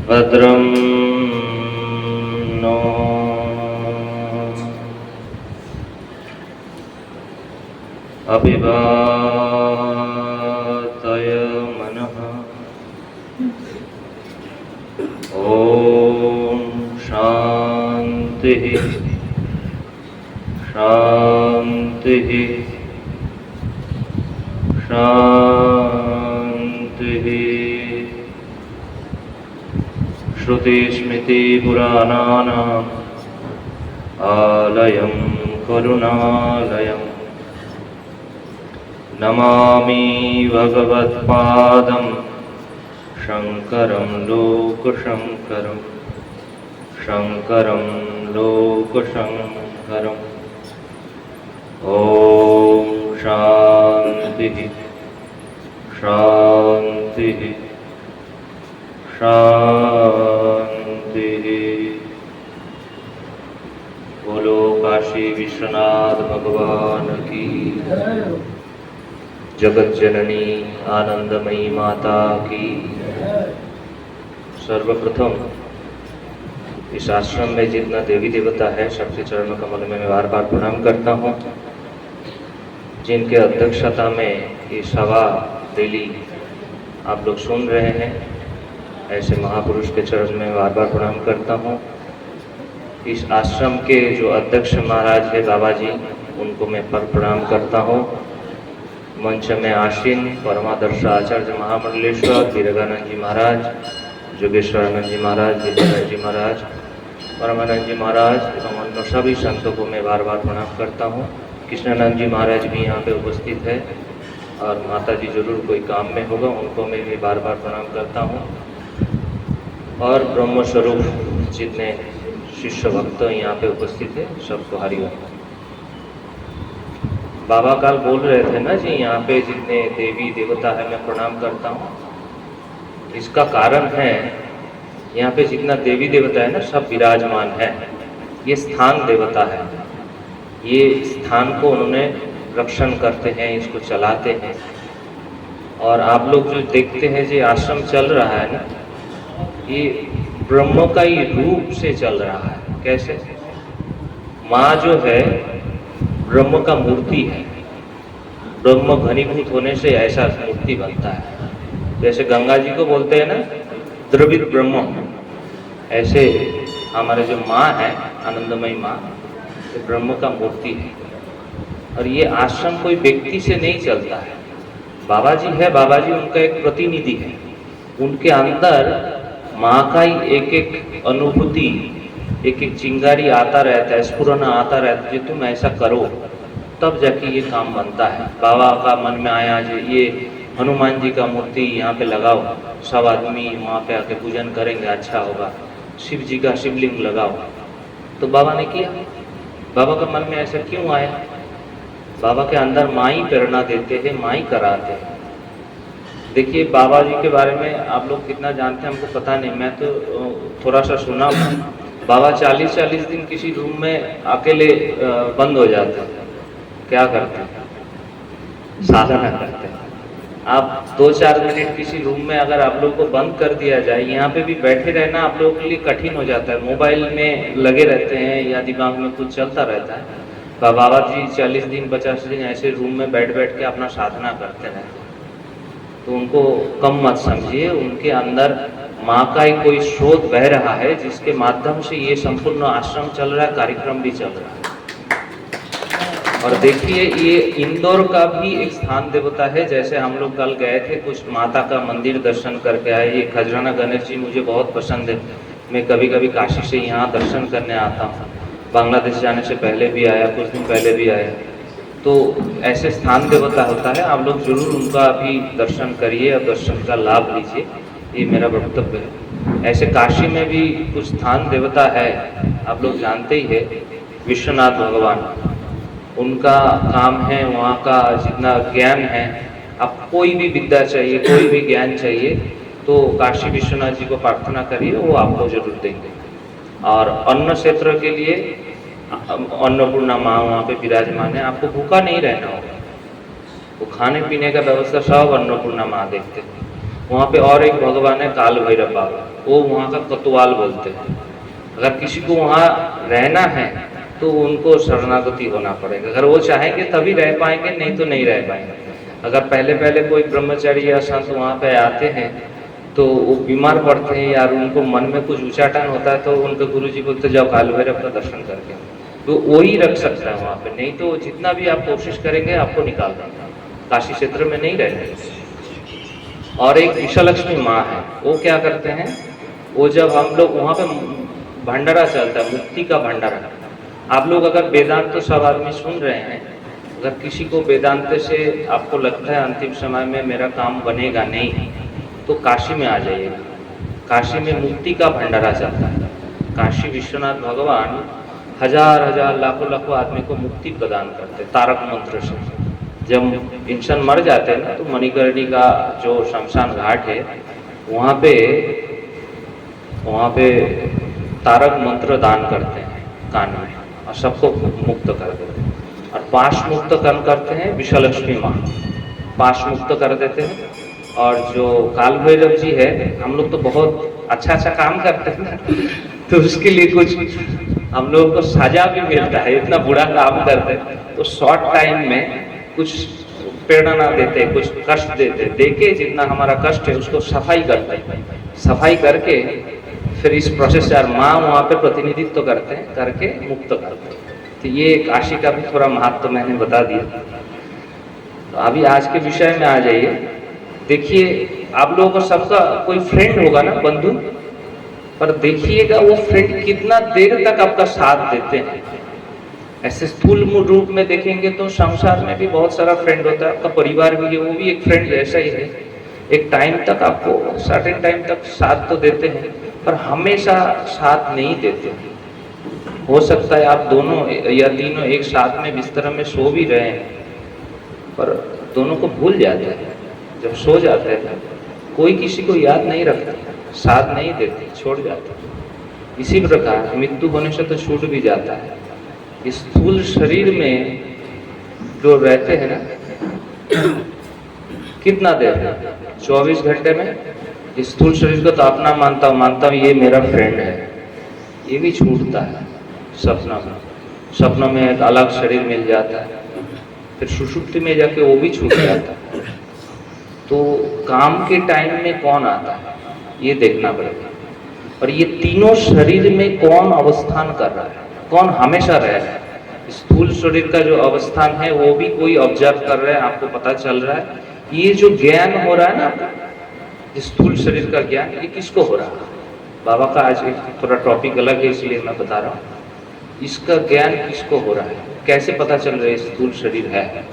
भद्रं नो अभिवादय मनः। ॐ शान्तिः शान्तिः शान्तिः। श्रुतिस्मृतिपुराणानाम् आलयं करुणालयं नमामि भगवत्पादं शङ्करं लोकशङ्करं शङ्करं लोकशङ्करम्। ॐ शान्तिः शान्तिः शान्तिः। बोलो काशी विश्वनाथ भगवान की, जगत जननी आनंदमयी माता की। सर्वप्रथम इस आश्रम में जितना देवी देवता है सबके चरण कमल में मैं बार बार प्रणाम करता हूँ। जिनके अध्यक्षता में ये सभा रैली आप लोग सुन रहे हैं, ऐसे महापुरुष के चरण में बार बार प्रणाम करता हूँ। इस आश्रम के जो अध्यक्ष महाराज है बाबा जी, उनको मैं प्रणाम करता हूँ। मंच में आसीन परमादर्श आचार्य महामंडलेश्वर वीरगानंद जी महाराज, जोगेश्वरानंद जी महाराज, विद्यानंद जी महाराज, परमानंद जी महाराज एवं अन्य सभी संतों को मैं बार बार प्रणाम करता हूँ। कृष्णानंद जी महाराज भी यहाँ पे उपस्थित है और माता जी जरूर कोई काम में होगा, उनको मैं भी बार बार प्रणाम करता हूँ। और ब्रह्म स्वरूप जितने शिष्य भक्त यहाँ पे उपस्थित है सबको हरिओम। बाबा कल बोल रहे थे ना जी, यहाँ पे जितने देवी देवता है मैं प्रणाम करता हूँ। इसका कारण है यहाँ पे जितना देवी देवता है ना सब विराजमान है। ये स्थान देवता है, ये स्थान को उन्होंने रक्षण करते हैं, इसको चलाते हैं। और आप लोग जो देखते हैं जो आश्रम चल रहा है ना, ये ब्रह्म का ही रूप से चल रहा है। कैसे? माँ जो है ब्रह्म का मूर्ति है, ब्रह्म घनीभूत होने से ऐसा मूर्ति बनता है। जैसे गंगा जी को बोलते हैं ना द्रविड़ ब्रह्म, ऐसे हमारे जो माँ है आनंदमयी माँ, तो ब्रह्म का मूर्ति है। और ये आश्रम कोई व्यक्ति से नहीं चलता है। बाबा जी है, बाबा जी उनका एक प्रतिनिधि है। उनके अंदर माँ का ही एक एक अनुभूति, एक एक चिंगारी आता रहता है, स्फुरना आता रहता है, तुम ऐसा करो तब जाके ये काम बनता है। बाबा का मन में आया जो ये हनुमान जी का मूर्ति यहाँ पे लगाओ, सब आदमी वहाँ पे आके पूजन करेंगे, अच्छा होगा। शिव जी का शिवलिंग लगाओ, तो बाबा ने किया। बाबा का मन में ऐसा क्यों आया? बाबा के अंदर माँ ही प्रेरणा देते हैं, माँ ही कराते हैं। देखिए बाबा जी के बारे में आप लोग कितना जानते हैं हमको पता नहीं, मैं तो थोड़ा सा सुना हूँ। बाबा 40-40 दिन किसी रूम में अकेले बंद हो जाते हैं। क्या करते हैं? साधना करते हैं। आप 2-4 मिनट किसी रूम में अगर आप लोग को बंद कर दिया जाए, यहाँ पे भी बैठे रहना आप लोगों के लिए कठिन हो जाता है। मोबाइल में लगे रहते हैं या दिमाग में कुछ चलता रहता है। बाबा जी 40 दिन 50 दिन ऐसे रूम में बैठ के अपना साधना करते रहते हैं। तो उनको कम मत समझिए, उनके अंदर माँ का ही कोई स्रोत बह रहा है जिसके माध्यम से ये संपूर्ण आश्रम चल रहा है, कार्यक्रम भी चल रहा है। और देखिए ये इंदौर का भी एक स्थान देवता है। जैसे हम लोग कल गए थे, कुछ माता का मंदिर दर्शन करके आए। ये खजराना गणेश जी मुझे बहुत पसंद है। मैं कभी कभी काशी से यहाँ दर्शन करने आता हूँ। बांग्लादेश जाने से पहले भी आया, कुछ दिन पहले भी आया। तो ऐसे स्थान देवता होता है, आप लोग जरूर उनका भी दर्शन करिए और दर्शन का लाभ लीजिए, ये मेरा वक्तव्य है। ऐसे काशी में भी कुछ स्थान देवता है, आप लोग जानते ही है, विश्वनाथ भगवान। उनका काम है वहाँ का जितना ज्ञान है, आप कोई भी विद्या चाहिए, कोई भी ज्ञान चाहिए तो काशी विश्वनाथ जी को प्रार्थना करिए, वो आपको जरूर देंगे। और अन्न क्षेत्र के लिए अन्नपूर्णा माँ वहाँ पे विराजमान है, आपको भूखा नहीं रहना होगा। वो खाने पीने का व्यवस्था सब अन्नपूर्णा माँ देखते हैं। वहाँ पे और एक भगवान है काल भैरव बाबा, वो वहाँ का कोतवाल बोलते हैं। अगर किसी को वहाँ रहना है तो उनको शरणागति होना पड़ेगा। अगर वो चाहेंगे तभी रह पाएंगे, नहीं तो नहीं रह पाएंगे। अगर पहले पहले कोई ब्रह्मचारी या संत वहाँ पे आते हैं तो वो बीमार पड़ते हैं या उनको मन में कुछ उचाटन होता है, तो उनके गुरुजी बोलते जाओ काल भैरव का दर्शन करके, तो वही रख सकता है वहाँ पे, नहीं तो जितना भी आप कोशिश करेंगे आपको निकाल देंगे, काशी क्षेत्र में नहीं रहेंगे। और एक विषलक्ष्मी माँ है, वो क्या करते हैं, वो जब हम लोग वहाँ पे भंडारा चलता है, मुक्ति का भंडारा। आप लोग अगर वेदांत तो सब आदमी सुन रहे हैं, अगर किसी को वेदांत से आपको लगता है अंतिम समय में मेरा काम बनेगा नहीं, तो काशी में आ जाइएगा। काशी में मुक्ति का भंडारा चलता है। काशी विश्वनाथ भगवान हजार हजार लाखों लाखों आदमी को मुक्ति प्रदान करते हैं तारक मंत्र से। जब इंसान मर जाते हैं ना, तो मणिकर्णी का जो शमशान घाट है वहाँ पे तारक मंत्र दान करते हैं कान में, और सबको मुक्त कर देते हैं। और पाश मुक्त करते हैं विषलक्ष्मी माँ, पाश मुक्त कर देते हैं। और जो काल भैरव जी है, हम लोग तो बहुत अच्छा अच्छा काम करते हैं ना, तो उसके लिए कुछ हम लोगों को सजा भी मिलता है। इतना बुरा काम करते हैं तो शॉर्ट टाइम में कुछ प्रेरणा देते, कुछ कष्ट देते, देके जितना हमारा कष्ट है उसको सफाई करते हैं। सफाई करके फिर इस प्रोसेस से माँ वहाँ पे प्रतिनिधित्व करते हैं, करके मुक्त करते हैं। तो ये काशी का भी थोड़ा महत्व मैंने बता दिया। तो अभी आज के विषय में आ जाइए। देखिए, आप लोगों को सबका कोई फ्रेंड होगा ना, बंधु, पर देखिएगा वो फ्रेंड कितना देर तक आपका साथ देते हैं। ऐसे स्थूल रूप में देखेंगे तो संसार में भी बहुत सारा फ्रेंड होता है, आपका परिवार भी है, वो भी एक फ्रेंड जैसा ही है। एक टाइम तक आपको सर्टेन टाइम तक साथ तो देते हैं, पर हमेशा साथ नहीं देते। हो सकता है आप दोनों या तीनों एक साथ में बिस्तर में सो भी रहे हैं, पर दोनों को भूल जाते हैं। जब सो जाते हैं कोई किसी को याद नहीं रखता, साथ नहीं देते, छोड़ जाते। इसी प्रकार मृत्यु होने से तो छूट भी जाता है। इस स्थूल शरीर में जो रहते हैं ना, कितना देर, 24 घंटे में। इस स्थूल शरीर को तो अपना मानता हूँ ये मेरा फ्रेंड है, ये भी छूटता है सपनों में एक अलग शरीर मिल जाता है, फिर सुषुप्ति में जाके वो भी छूट जाता है। तो काम के टाइम में कौन आता है ये देखना पड़ेगा। और ये तीनों शरीर में कौन अवस्थान कर रहा है, कौन हमेशा रह रहा है। स्थूल शरीर का जो अवस्थान है वो भी कोई ऑब्जर्व कर रहा है, आपको पता चल रहा है। ये जो ज्ञान हो रहा है ना, स्थूल शरीर का ज्ञान, ये किसको हो रहा है। बाबा का आज थोड़ा टॉपिक अलग है इसलिए मैं बता रहा हूँ। इसका ज्ञान किसको हो रहा है, कैसे पता चल रहा है स्थूल शरीर है।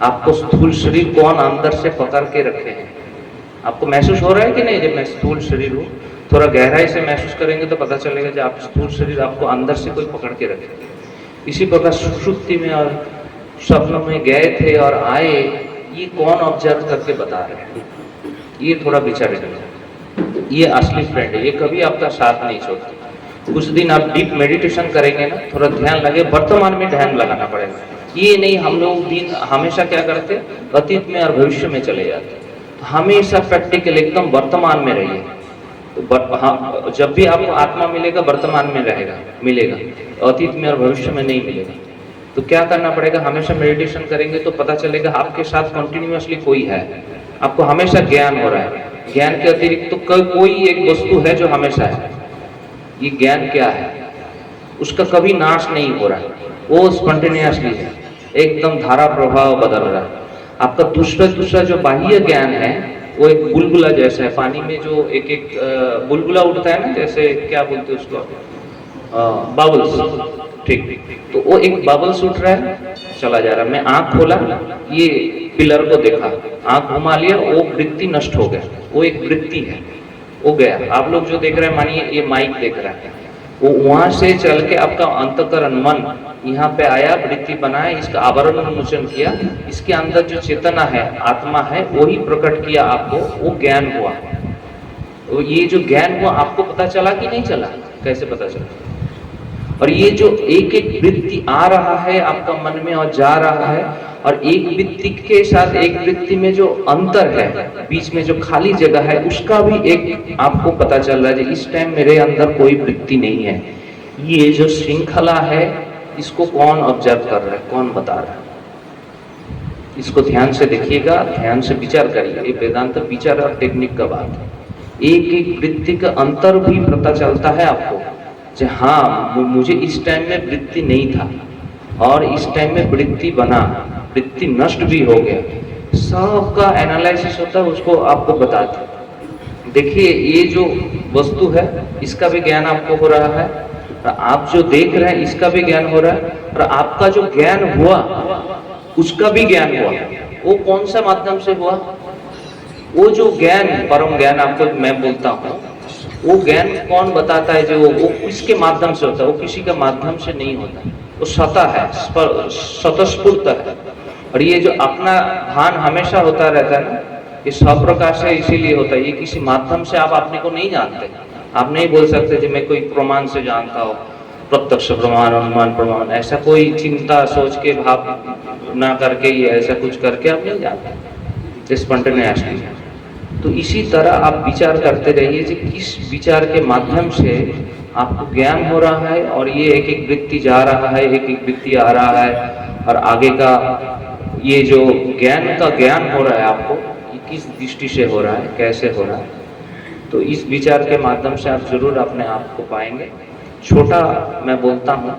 आपको स्थूल शरीर कौन अंदर से पकड़ के रखे हैं, आपको महसूस हो रहा है कि नहीं। जब मैं स्थूल शरीर हूँ, थोड़ा गहराई से महसूस करेंगे तो पता चलेगा कि आप स्थूल शरीर आपको अंदर से कोई पकड़ के रखे। इसी प्रकार सुषुप्ति में और स्वप्नों में गए थे और आए, ये कौन ऑब्जर्व करके बता रहे हैं, ये थोड़ा विचार करें। ये असली फ्रेंड है, ये कभी आपका साथ नहीं छोड़ता। कुछ दिन आप डीप मेडिटेशन करेंगे ना, थोड़ा ध्यान लगे, वर्तमान में ध्यान लगाना पड़ेगा। ये नहीं हम लोग दिन हमेशा क्या करते, अतीत में और भविष्य में चले जाते। तो हमेशा प्रैक्टिकल एकदम वर्तमान में रहिए। तो जब भी आपको आत्मा मिलेगा वर्तमान में मिलेगा, अतीत में और भविष्य में नहीं मिलेगा। तो क्या करना पड़ेगा, हमेशा मेडिटेशन करेंगे तो पता चलेगा आपके साथ कंटिन्यूअसली कोई है, आपको हमेशा ज्ञान हो रहा है। ज्ञान के अतिरिक्त तो कोई एक वस्तु है जो हमेशा है। ये ज्ञान क्या है, उसका कभी नाश नहीं हो रहा है, वो स्पॉन्टेनियसली है, एकदम धारा प्रभाव बदल रहा है। आपका दूसरा जो बाह्य ज्ञान है वो एक बुलबुला जैसा है। पानी में जो एक बुलबुला उठता है ना, जैसे क्या बोलते हैं उसको, बबल्स, ठीक। तो वो एक बबल्स उठ रहा है, चला जा रहा है। मैं आंख खोला, ये पिलर को देखा, आंख घुमा लिया, वो वृत्ति नष्ट हो गया, वो एक वृत्ति है, वो गया। आप लोग जो देख रहे हैं, मानिए ये माइक देख रहा है, वो वहां से चल के आपका अंतःकरण मन यहाँ पे आया, वृत्ति बनाया, इसका आवरण उन्मोचन किया, इसके अंदर जो चेतना है, आत्मा है, वही प्रकट किया आपको, वो ज्ञान हुआ। तो ये जो ज्ञान हुआ आपको पता चला कि नहीं चला, कैसे पता चला, और ये जो एक एक वृत्ति आ रहा है आपका मन में और जा रहा है, और एक वृत्ति के साथ एक वृत्ति में जो अंतर है, बीच में जो खाली जगह है, उसका भी एक आपको पता चल रहा है कि इस टाइम मेरे अंदर कोई वृत्ति नहीं है। ये जो श्रृंखला है इसको कौन ऑब्जर्व कर रहा है, कौन बता रहा है? इसको ध्यान से देखिएगा, ध्यान से विचार करिए। ये वेदांत विचार और टेक्निक का बात है। एक एक वृत्ति का अंतर भी पता चलता है आपको, कि हाँ मुझे इस टाइम में वृत्ति नहीं था और इस टाइम में वृत्ति बना, वृत्ति नष्ट भी हो गया। सबका एनालिसिस होता है, उसको आपको बताते हैं। देखिए ये जो वस्तु है इसका भी ज्ञान आपको हो रहा है, और आप जो देख रहे हैं इसका भी ज्ञान हो रहा है, और आपका जो ज्ञान हुआ उसका भी ज्ञान हुआ। वो कौन सा माध्यम से हुआ? वो जो ज्ञान, परम ज्ञान आपको मैं बोलता हूँ, वो ज्ञान कौन बताता है? जो वो किसके माध्यम से होता है? वो किसी के माध्यम से नहीं होता, वो स्वतः है, स्वतःस्फूर्त है। और ये जो अपना भान हमेशा होता रहता है ना, ये स्वप्रकाश है, इसीलिए होता है। ये किसी माध्यम से आप अपने को नहीं जानते। आप नहीं बोल सकते कि मैं कोई प्रमाण से जानता हूँ, प्रत्यक्ष प्रमाण, अनुमान प्रमाण, ऐसा कोई चिंता सोच के भाव ना करके, ये ऐसा कुछ करके आप नहीं जानते स्पॉन्टेनियसली। तो इसी तरह आप विचार करते रहिए कि किस विचार के माध्यम से आपको ज्ञान हो रहा है, और ये एक एक वृत्ति जा रहा है, एक एक वृत्ति आ रहा है, और आगे का ये जो ज्ञान का ज्ञान हो रहा है आपको, ये किस दृष्टि से हो रहा है, कैसे हो रहा है। तो इस विचार के माध्यम से आप जरूर अपने आप को पाएंगे। छोटा मैं बोलता हूँ,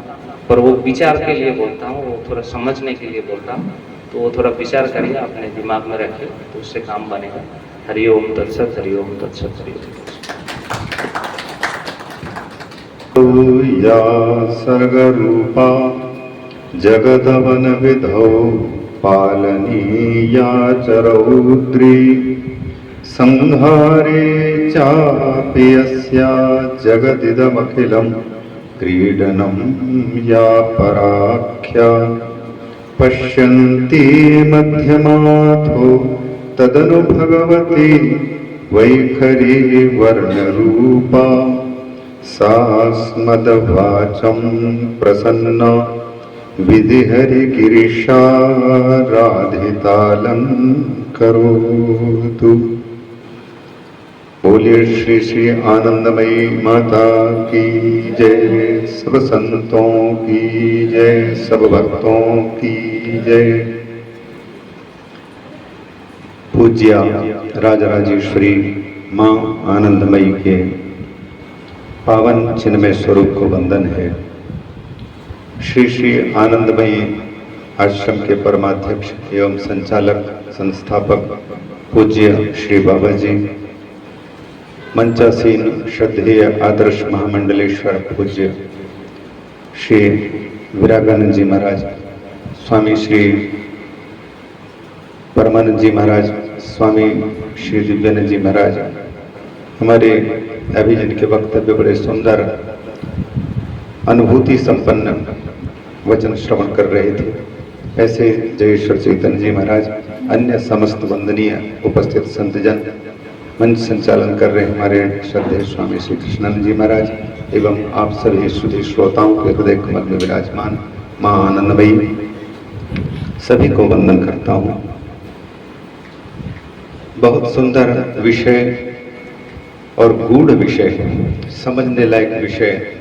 पर वो विचार के लिए बोलता हूँ, वो थोड़ा समझने के लिए बोलता हूँ। तो वो थोड़ा विचार करिए, अपने दिमाग में रखिए, तो उससे काम बनेगा। हरि ओम तत्सत, हरि ओम तत्सत, हरि ओम। या सर्गरूपा जगदवन विधौ पालनीया च रौद्री संहारे चापि यस्या जगदिदमखिलं क्रीडनं या पराख्या पश्यन्ति मध्यमाथो तदनु भगवती वैखरी वर्णरूपा सा स्मद्वाचं प्रसन्ना विधिहरि गिरिशा राधितालं करोतु। बोलिए श्री श्री आनंदमयी माता की जय, सब संतों की जय, सब भक्तों की जय। पूज्या राजराजेश्वरी माँ आनंदमयी के पावन चिन्मय स्वरूप को वंदन है। श्री श्री आनंदमयी आश्रम के परमाध्यक्ष एवं संचालक संस्थापक पूज्य श्री बाबा जी, मंचासीन श्रद्धेय आदर्श महामंडलेश्वर पूज्य श्री विरागानंद जी महाराज, स्वामी श्री परमानंद जी महाराज, स्वामी श्री दिव्यानंद जी महाराज, हमारे अभी जिनके वक्तव्य बड़े सुंदर अनुभूति संपन्न वचन श्रवण कर रहे थे, ऐसे जयेश्वर चैतन्य जी महाराज, अन्य समस्त वंदनीय उपस्थित संतजन, मंच संचालन कर रहे हमारे श्रद्धेय स्वामी श्री कृष्णानंद जी महाराज एवं आप सभी सुधी श्रोताओं के हृदय कमल में विराजमान माँ आनंदमयी, सभी को वंदन करता हूँ। बहुत सुंदर विषय और गूढ़ विषय, समझने लायक विषय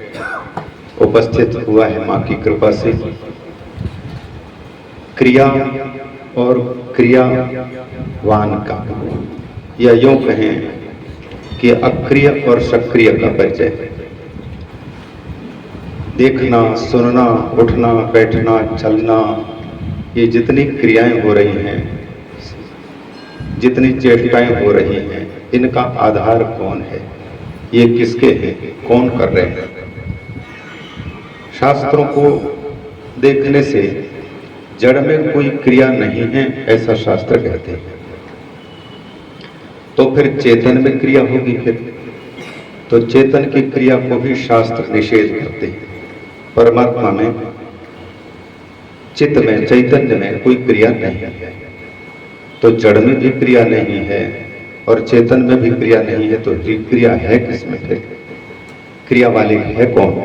उपस्थित हुआ है माँ की कृपा से। क्रिया और क्रियावान का, या यूं कहें कि अक्रिय और सक्रिय का परिचय। देखना, सुनना, उठना, बैठना, चलना, ये जितनी क्रियाएं हो रही हैं, जितनी चेष्टाएं हो रही हैं, इनका आधार कौन है? ये किसके हैं? कौन कर रहे हैं? शास्त्रों को देखने से जड़ में कोई क्रिया नहीं है ऐसा शास्त्र कहते हैं। तो फिर चेतन में क्रिया होगी। फिर तो चेतन की क्रिया को भी शास्त्र निषेध करते हैं। परमात्मा में, चित्त में, चैतन्य में कोई क्रिया नहीं है, तो जड़ में भी क्रिया नहीं है और चेतन में भी क्रिया नहीं है, तो क्रिया है किसमें? फिर क्रिया वाले है कौन?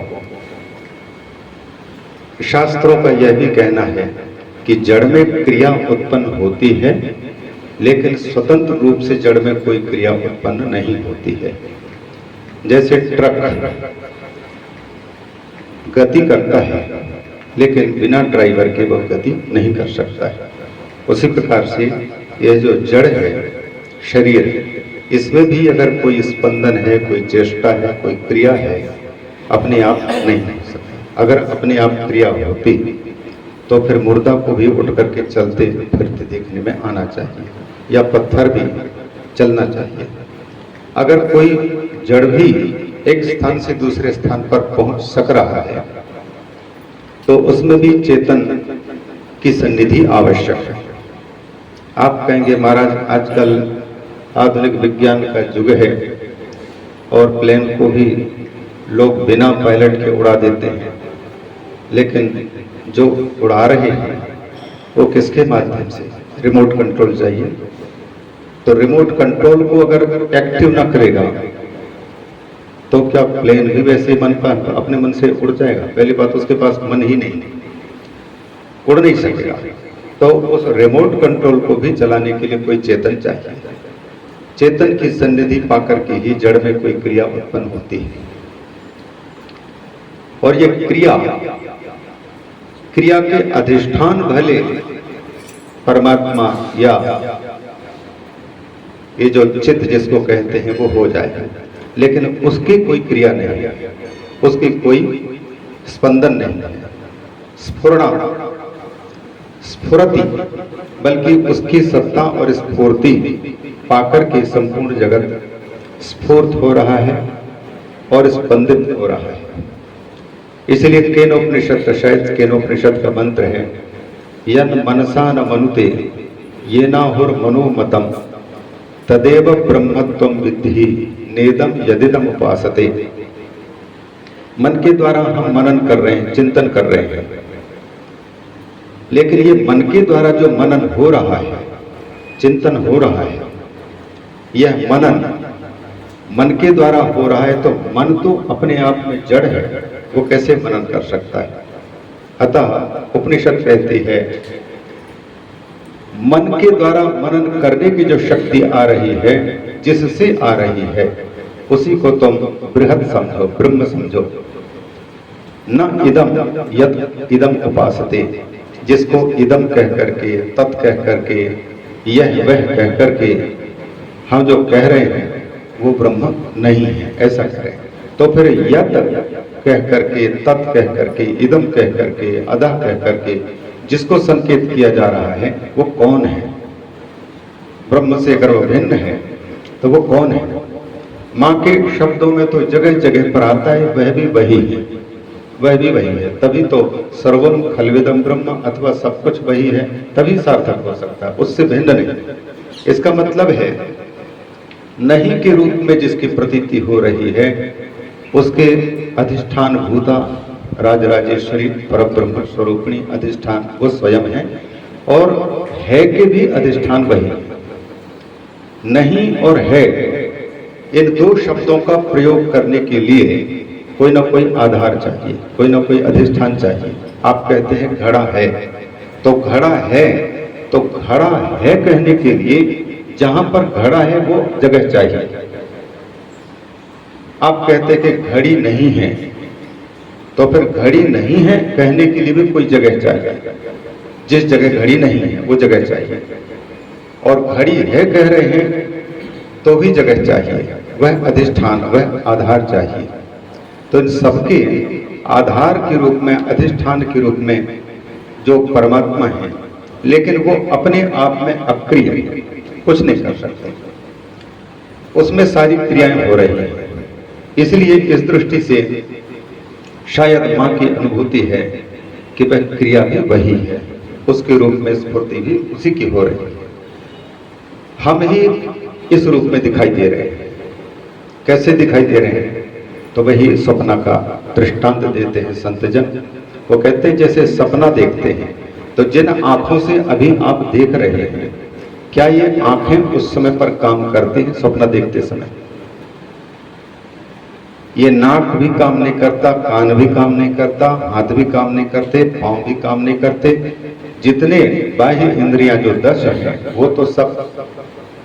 शास्त्रों का यह भी कहना है कि जड़ में क्रिया उत्पन्न होती है, लेकिन स्वतंत्र रूप से जड़ में कोई क्रिया उत्पन्न नहीं होती है। जैसे ट्रक गति करता है, लेकिन बिना ड्राइवर के वह गति नहीं कर सकता है। उसी प्रकार से यह जो जड़ है शरीर, इसमें भी अगर कोई स्पंदन है, कोई चेष्टा है, कोई क्रिया है, अपने आप नहीं हो सकता। अगर अपने आप क्रिया होती तो फिर मुर्दा को भी उठ करके चलते फिरते देखने में आना चाहिए, या पत्थर भी चलना चाहिए। अगर कोई जड़ भी एक स्थान से दूसरे स्थान पर पहुंच सक रहा है तो उसमें भी चेतन की सन्निधि आवश्यक है। आप कहेंगे महाराज आजकल आधुनिक विज्ञान का युग है और प्लेन को भी लोग बिना पायलट के उड़ा देते हैं, लेकिन जो उड़ा रहे हैं वो किसके माध्यम से? रिमोट कंट्रोल चाहिए। तो रिमोट कंट्रोल को अगर एक्टिव ना करेगा तो क्या प्लेन भी वैसे मन पर अपने मन से उड़ जाएगा? पहली बात उसके पास मन ही नहीं, उड़ नहीं सकेगा। तो उस रिमोट कंट्रोल को भी चलाने के लिए कोई चेतन चाहिए। चेतन की सन्निधि पाकर के ही जड़ में कोई क्रिया उत्पन्न होती है। और ये क्रिया के अधिष्ठान भले परमात्मा या ये जो चित्त जिसको कहते हैं वो हो जाए, लेकिन उसकी कोई क्रिया नहीं है, उसकी कोई स्पंदन नहीं है, स्फुरति, बल्कि उसकी सत्ता और स्फूर्ति पाकर के संपूर्ण जगत स्फूर्त हो रहा है और स्पंदित हो रहा है। इसलिए केनोपनिषद का, शायद केनोपनिषद का मंत्र है, यन मनसा न मनुते येनाहुर मनोमतम तदेव ब्रह्मत्वं विद्धि नेदम यदिदम उपासते। मन के द्वारा हम मनन कर रहे हैं, चिंतन कर रहे हैं, लेकिन ये मन के द्वारा जो मनन हो रहा है, चिंतन हो रहा है, यह मनन मन के द्वारा हो रहा है, तो मन तो अपने आप में जड़ है, वो कैसे मनन कर सकता है? अतः उपनिषद कहती है मन के द्वारा मनन करने की जो शक्ति आ रही है, जिससे आ रही है, उसी को तुम बृहत समझो, ब्रह्म समझो। न इदम यद इदम उपासते, जिसको इदम कह करके, तत् कह करके, यह वह कह करके हम जो कह रहे हैं वो ब्रह्म नहीं है, ऐसा करें। तो फिर यद कह करके, तत् कह करके, इदम कह करके, अदह कह करके जिसको संकेत किया जा रहा है वो कौन है? ब्रह्म से अगर वो भिन्न है तो वो कौन है? माँ के शब्दों में तो जगह जगह पर आता है वह भी वही है, वह भी वही है। तभी तो सर्वम खल्विदम ब्रह्म, अथवा सब कुछ वही है, तभी सार्थक हो सकता है, उससे भिन्न नहीं। इसका मतलब है नहीं के रूप में जिसकी प्रतीति हो रही है उसके अधिष्ठान भूता राजराजेश्वरी परब्रह्म स्वरूपिणी अधिष्ठान वो स्वयं है, और है के भी अधिष्ठान वही है। नहीं और है, इन दो शब्दों का प्रयोग करने के लिए कोई ना कोई आधार चाहिए, कोई ना कोई अधिष्ठान चाहिए। आप कहते हैं घड़ा है, तो घड़ा है, तो घड़ा है कहने के लिए जहां पर घड़ा है वो जगह चाहिए। आप कहते हैं कि घड़ी नहीं है, तो फिर घड़ी नहीं है कहने के लिए भी कोई जगह चाहिए। जिस जगह घड़ी नहीं है वो जगह चाहिए, और घड़ी है कह रहे हैं तो भी जगह चाहिए, वह अधिष्ठान, वह आधार चाहिए। तो इन सबके आधार के रूप में, अधिष्ठान के रूप में जो परमात्मा है, लेकिन वो अपने आप में अक्रिय, कुछ नहीं कर सकते, उसमें सारी क्रियाएं हो रही हैं। इसलिए इस दृष्टि से शायद माँ की अनुभूति है कि वह क्रिया भी वही है, उसके रूप में स्फूर्ति भी उसी की हो रही है। हम ही इस रूप में दिखाई दे रहे हैं। कैसे दिखाई दे रहे हैं? तो वही सपना का दृष्टांत देते हैं संतजन। वो कहते हैं जैसे सपना देखते हैं, तो जिन आंखों से अभी आप देख रहे हैं, क्या ये आंखें उस समय पर काम करती हैं? स्वप्न देखते समय ये नाक भी काम नहीं करता, कान भी काम नहीं करता, हाथ भी काम नहीं करते, पांव भी काम नहीं करते। जितने बाह्य इंद्रियां जो 10 है वो तो सब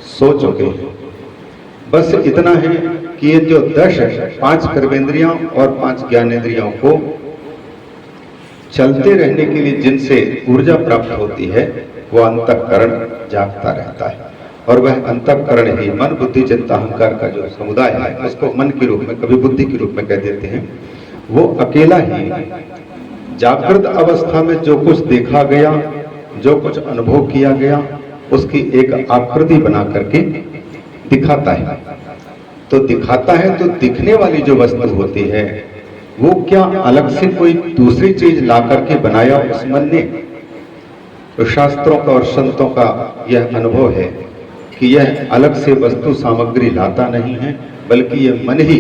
सो चुके हैं। बस इतना है कि ये जो 10 है, 5 कर्मेंद्रियां और 5 ज्ञानेंद्रियों को चलते रहने के लिए जिनसे ऊर्जा प्राप्त होती है वो अंतःकरण जागता रहता है। और वह अंतःकरण ही मन बुद्धि चित्त अहंकार का जो समुदाय है, उसको मन के रूप में, कभी बुद्धि के रूप में कह देते हैं, वो अकेला ही जागृत अवस्था में जो कुछ देखा गया, जो कुछ अनुभव किया गया, उसकी एक आकृति बना करके दिखाता है। तो दिखाता है तो दिखने वाली जो वस्तु होती है वो क्या अलग से कोई दूसरी चीज ला करके बनाया उस मन ने? तो शास्त्रों का और संतों का यह अनुभव है कि यह अलग से वस्तु सामग्री लाता नहीं है, बल्कि यह मन ही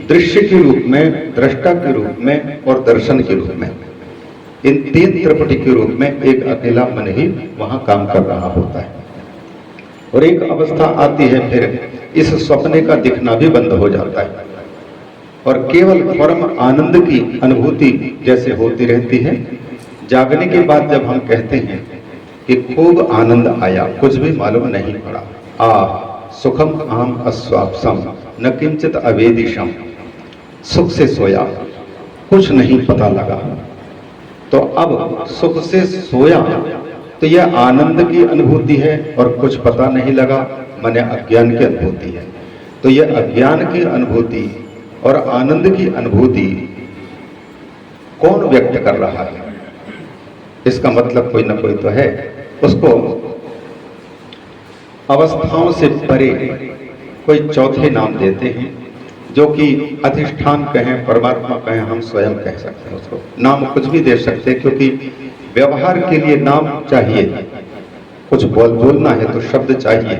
दृश्य के रूप में, दृष्टा के रूप में और दर्शन के रूप में, इन 3 त्रिपुटी के रूप में एक अकेला मन ही वहां काम कर रहा होता है। और एक अवस्था आती है फिर इस सपने का दिखना भी बंद हो जाता है और केवल परम आनंद की अनुभूति जैसे होती रहती है। जागने के बाद जब हम कहते हैं कि खूब आनंद आया, कुछ भी मालूम नहीं पड़ा, सुखम आम अस्वापसम न किंचित अवेदिशम, सुख से सोया, कुछ नहीं पता लगा। तो अब सुख से सोया तो यह आनंद की अनुभूति है और कुछ पता नहीं लगा, माने अज्ञान की अनुभूति है। तो यह अज्ञान की अनुभूति और आनंद की अनुभूति कौन व्यक्त कर रहा है? इसका मतलब कोई ना कोई तो है। उसको अवस्थाओं से परे कोई चौथे नाम देते हैं, जो कि अधिष्ठान कहें, परमात्मा कहें, हम स्वयं कह सकते हैं। उसको नाम कुछ भी दे सकते हैं, क्योंकि व्यवहार के लिए नाम चाहिए, कुछ बोलना है तो शब्द चाहिए।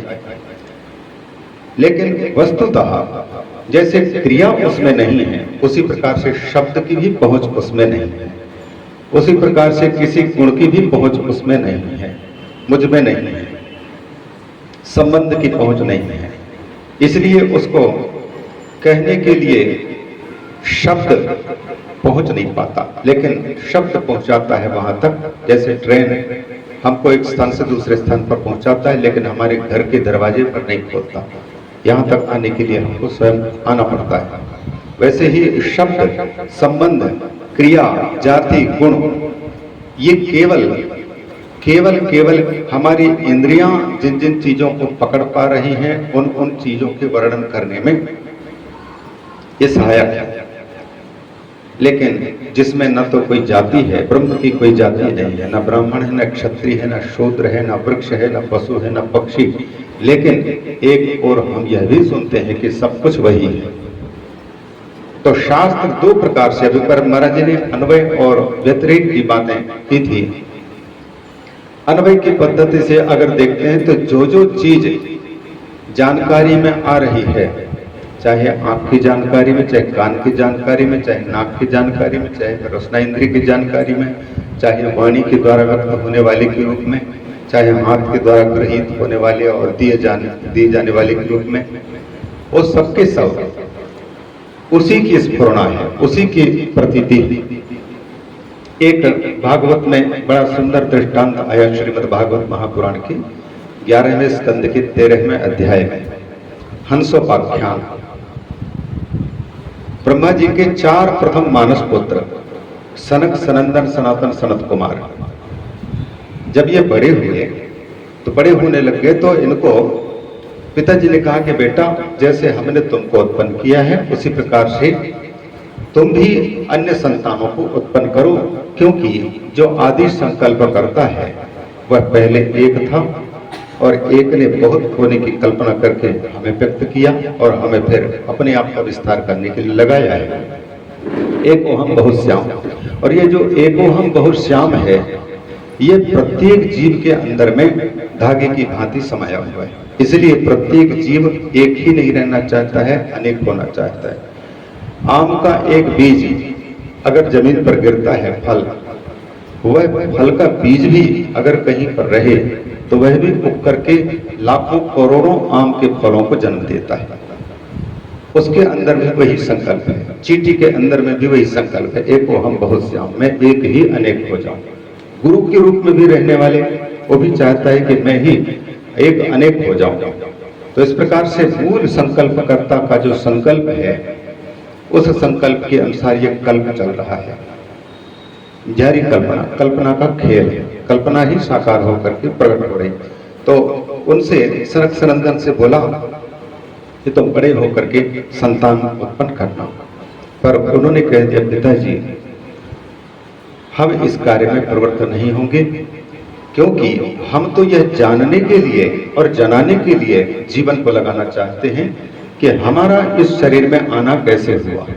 लेकिन वस्तुतः जैसे क्रिया उसमें नहीं है, उसी प्रकार से शब्द की भी पहुंच उसमें नहीं है, उसी प्रकार से किसी गुण की भी पहुंच उसमें नहीं है, मुझ में नहीं है, संबंध की पहुंच नहीं है। इसलिए उसको कहने के लिए शब्द पहुंच नहीं पाता, लेकिन शब्द पहुंचाता है वहां तक। जैसे ट्रेन हमको एक स्थान से दूसरे स्थान पर पहुंचाता है, लेकिन हमारे घर के दरवाजे पर नहीं खोलता। यहाँ तक आने के लिए हमको स्वयं आना पड़ता है। वैसे ही शब्द, संबंध, क्रिया, जाति, गुण, ये केवल हमारी इंद्रियां जिन जिन चीजों को पकड़ पा रही हैं, उन चीजों के वर्णन करने में ये सहायक है। लेकिन जिसमें न तो कोई जाति है, ब्रह्म की कोई जाति नहीं है, न ब्राह्मण है, न क्षत्रिय है, न शूद्र है, न वृक्ष है, न पशु है, न पक्षी। लेकिन एक और हम यह भी सुनते हैं कि सब कुछ वही है। तो शास्त्र 2 प्रकार से, अभी पर महाराज जी ने अन्वय और व्यतिरेक की बातें की थी। अन्वय की पद्धति से अगर देखते हैं तो जो चीज जानकारी में आ रही है, चाहे आंख की जानकारी में, चाहे कान की जानकारी में, चाहे नाक की जानकारी में, चाहे रसना इंद्रिय की जानकारी में, चाहे वाणी के द्वारा व्यक्त होने वाले के रूप में, चाहे हाथ के द्वारा गृहीत होने वाले और दिए जाने वाले के रूप में, वो सबके सब उसी की स्फुरणा है, उसी की प्रतीति। एक भागवत में बड़ा सुंदर दृष्टांत आया, श्रीमद् भागवत महापुराण के 11वें स्कंद के 13वें अध्याय में, हंसोपाख्यान। ब्रह्मा जी के 4 प्रथम मानस पुत्र सनक, सनंदन, सनातन, सनत कुमार, जब ये बड़े हुए तो बड़े होने लग गए, तो इनको पिताजी ने कहा कि बेटा, जैसे हमने तुमको उत्पन्न किया है उसी प्रकार से तुम भी अन्य संतानों को उत्पन्न करो, क्योंकि जो आदि संकल्प करता है वह पहले एक था और एक ने बहुत होने की कल्पना करके हमें व्यक्त किया और हमें फिर अपने आप का विस्तार करने के लिए लगाया है। एकोहम बहुश्याम। और ये जो एकोहम बहुश्याम है, ये प्रत्येक जीव के अंदर में धागे की भांति समाया हुआ है। इसलिए प्रत्येक जीव एक ही नहीं रहना चाहता है, अनेक होना चाहता है। आम का एक बीज अगर जमीन पर गिरता है, फल, वह फल का बीज भी अगर कहीं पर रहे तो वह भी उग करके लाखों करोड़ों आम के फलों को जन्म देता है। उसके अंदर भी वही संकल्प है, चींटी के अंदर में भी वही संकल्प है, एक वो हम बहुत से मैं एक ही अनेक हो जाऊं। गुरु के रूप में भी रहने वाले वो भी चाहता है कि मैं ही एक अनेक हो जाऊं। तो इस प्रकार से मूल संकल्पकर्ता का जो संकल्प है, उस संकल्प के अनुसार ये कल्प चल रहा है। जारी कल्पना, कल्पना का खेल है, कल्पना ही साकार होकर के प्रकट हो रही। तो उनसे सनक सनंदन से बोला कि तुम बड़े होकर के संतान उत्पन्न करना, पर उन्होंने कह दिया पिताजी हम इस कार्य में प्रवृत्त नहीं होंगे, क्योंकि हम तो यह जानने के लिए और जनाने के लिए जीवन को लगाना चाहते हैं कि हमारा इस शरीर में आना कैसे हुआ,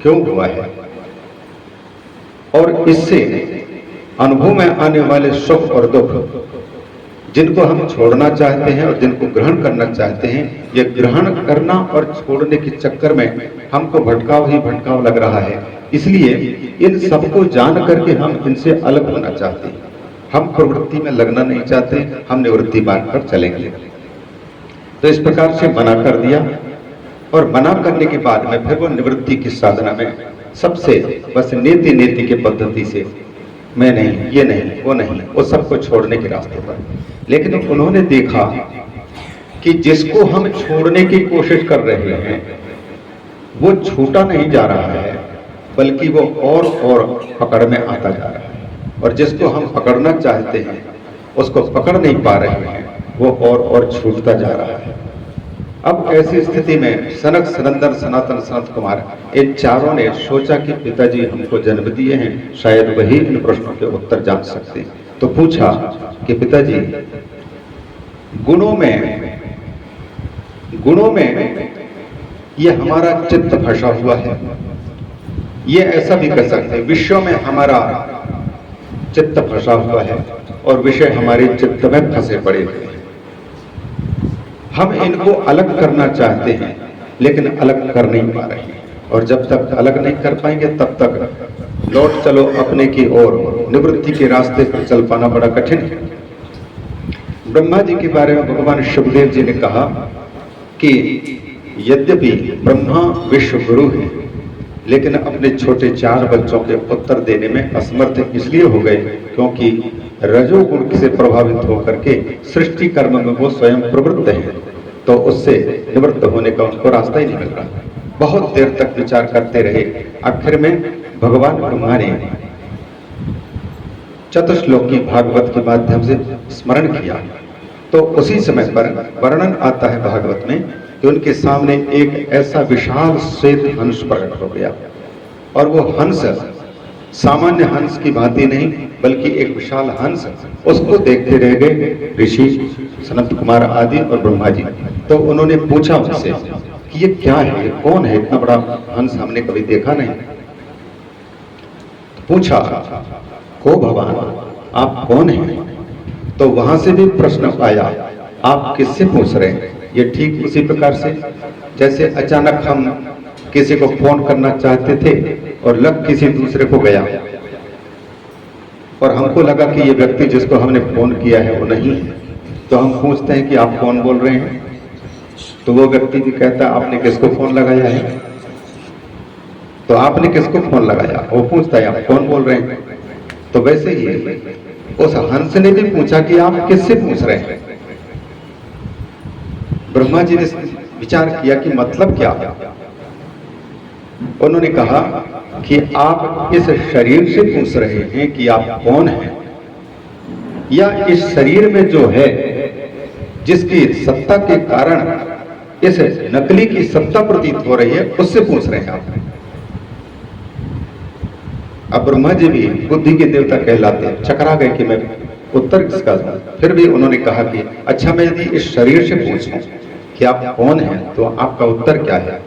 क्यों हुआ है, और इससे अनुभव में आने वाले सुख और दुख जिनको हम छोड़ना चाहते हैं और जिनको ग्रहण करना चाहते हैं, ये ग्रहण करना और छोड़ने के चक्कर में हमको भटकाव ही भटकाव लग रहा है। इसलिए इन सबको जान करके हम इनसे अलग होना चाहते हैं। हम प्रवृत्ति में लगना नहीं चाहते, हम निवृत्ति मार्ग पर चलेंगे। तो इस प्रकार से मना कर दिया, और मना करने के बाद में फिर वो निवृत्ति की साधना में सबसे बस नेति नेति के पद्धति से मैं नहीं, ये नहीं, वो नहीं, वो सबको छोड़ने के रास्ते पर। लेकिन उन्होंने देखा कि जिसको हम छोड़ने की कोशिश कर रहे हैं वो छूटा नहीं जा रहा है, बल्कि वो और पकड़ में आता जा रहा है, और जिसको हम पकड़ना चाहते हैं उसको पकड़ नहीं पा रहे हैं, वो और छूटता जा रहा है। अब ऐसी स्थिति में सनक सनंदन सनातन सनत कुमार इन चारों ने सोचा कि पिताजी हमको जन्म दिए हैं, शायद वही इन प्रश्नों के उत्तर जान सकते हैं। तो पूछा कि पिताजी गुणों में ये हमारा चित्त फंसा हुआ है, ये ऐसा भी कर सकते हैं विषयों में हमारा चित्त फंसा हुआ है और विषय हमारे चित्त में फंसे पड़े हुए हैं। हम इनको अलग करना चाहते हैं लेकिन अलग कर नहीं पा रहे हैं, और जब तक अलग नहीं कर पाएंगे तब तक लौट चलो अपने की ओर, निवृत्ति के रास्ते पर चल पाना बड़ा कठिन है। ब्रह्मा जी के बारे में भगवान शिवदेव जी ने कहा कि यद्यपि ब्रह्मा विश्व गुरु है, लेकिन अपने छोटे 4 बच्चों के उत्तर देने में असमर्थ इसलिए हो गए क्योंकि रजोगुण से प्रभावित होकर के सृष्टि कर्म में वो स्वयं प्रवृत्त है, तो उससे निवृत्त होने का उनको रास्ता ही नहीं मिल रहा। बहुत देर तक विचार करते रहे, आखिर में भगवान ब्रह्मा ने चतुश्लोकी भागवत के माध्यम से स्मरण किया। तो उसी समय पर वर्णन आता है भागवत में कि उनके सामने एक ऐसा विशाल श्वेत हंस प्रकट हो गया, और वो हंस सामान्य हंस की भांति नहीं बल्कि एक विशाल हंस। उसको देखते रह गए ऋषि सनत कुमार आदि और ब्रह्मा जी। तो उन्होंने पूछा उनसे कि ये क्या है, ये कौन है, इतना बड़ा हंस हमने कभी देखा नहीं। पूछा को भगवान आप कौन हैं? तो वहां से भी प्रश्न आया आप किससे पूछ रहे हैं। ये ठीक उसी प्रकार से जैसे अचानक हम किसी को फोन करना चाहते थे और लग किसी दूसरे को गया, और हमको लगा कि ये व्यक्ति जिसको हमने फोन किया है वो नहीं है, तो हम पूछते हैं कि आप कौन बोल रहे हैं। तो वो व्यक्ति भी कहता है आपने किसको फोन लगाया है, तो आपने किसको फोन लगाया, वो पूछता है आप कौन बोल रहे हैं। तो वैसे ही उस हंस ने भी पूछा कि आप किससे पूछ रहे हैं। ब्रह्मा जी ने विचार किया कि मतलब क्या। उन्होंने कहा कि आप इस शरीर से पूछ रहे हैं कि आप कौन हैं, या इस शरीर में जो है जिसकी सत्ता के कारण इस नकली की सत्ता प्रतीत हो रही है उससे पूछ रहे हैं आप। अब ब्रह्मा जी भी बुद्धि के देवता कहलाते हैं, चकरा गए कि मैं उत्तर किसका दूं। फिर भी उन्होंने कहा कि अच्छा मैं यदि इस शरीर से पूछूं कि आप कौन हैं तो आपका उत्तर क्या है।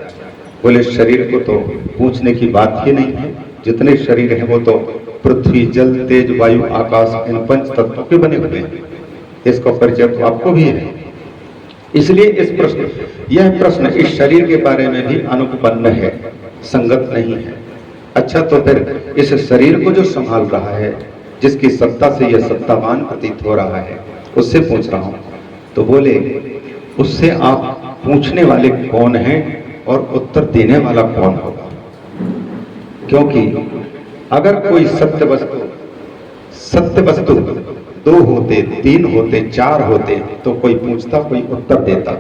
बोले शरीर को तो पूछने की बात ही नहीं है, जितने शरीर हैं वो तो पृथ्वी जल तेज वायु आकाश इन 5 तत्वों के बने हुए हैं, इसका परिचय तो आपको भी है। इसलिए यह प्रश्न इस शरीर के बारे में भी अनुपन्न है, संगत नहीं है। अच्छा तो फिर इस शरीर को जो संभाल रहा है, जिसकी सत्ता से यह सत्तावान प्रतीत हो रहा है, उससे पूछ रहा हूं। तो बोले उससे आप पूछने वाले कौन हैं और उत्तर देने वाला कौन होगा? क्योंकि अगर कोई सत्य वस्तु 2 होते, 3 होते, 4 होते तो कोई पूछता, कोई उत्तर देता।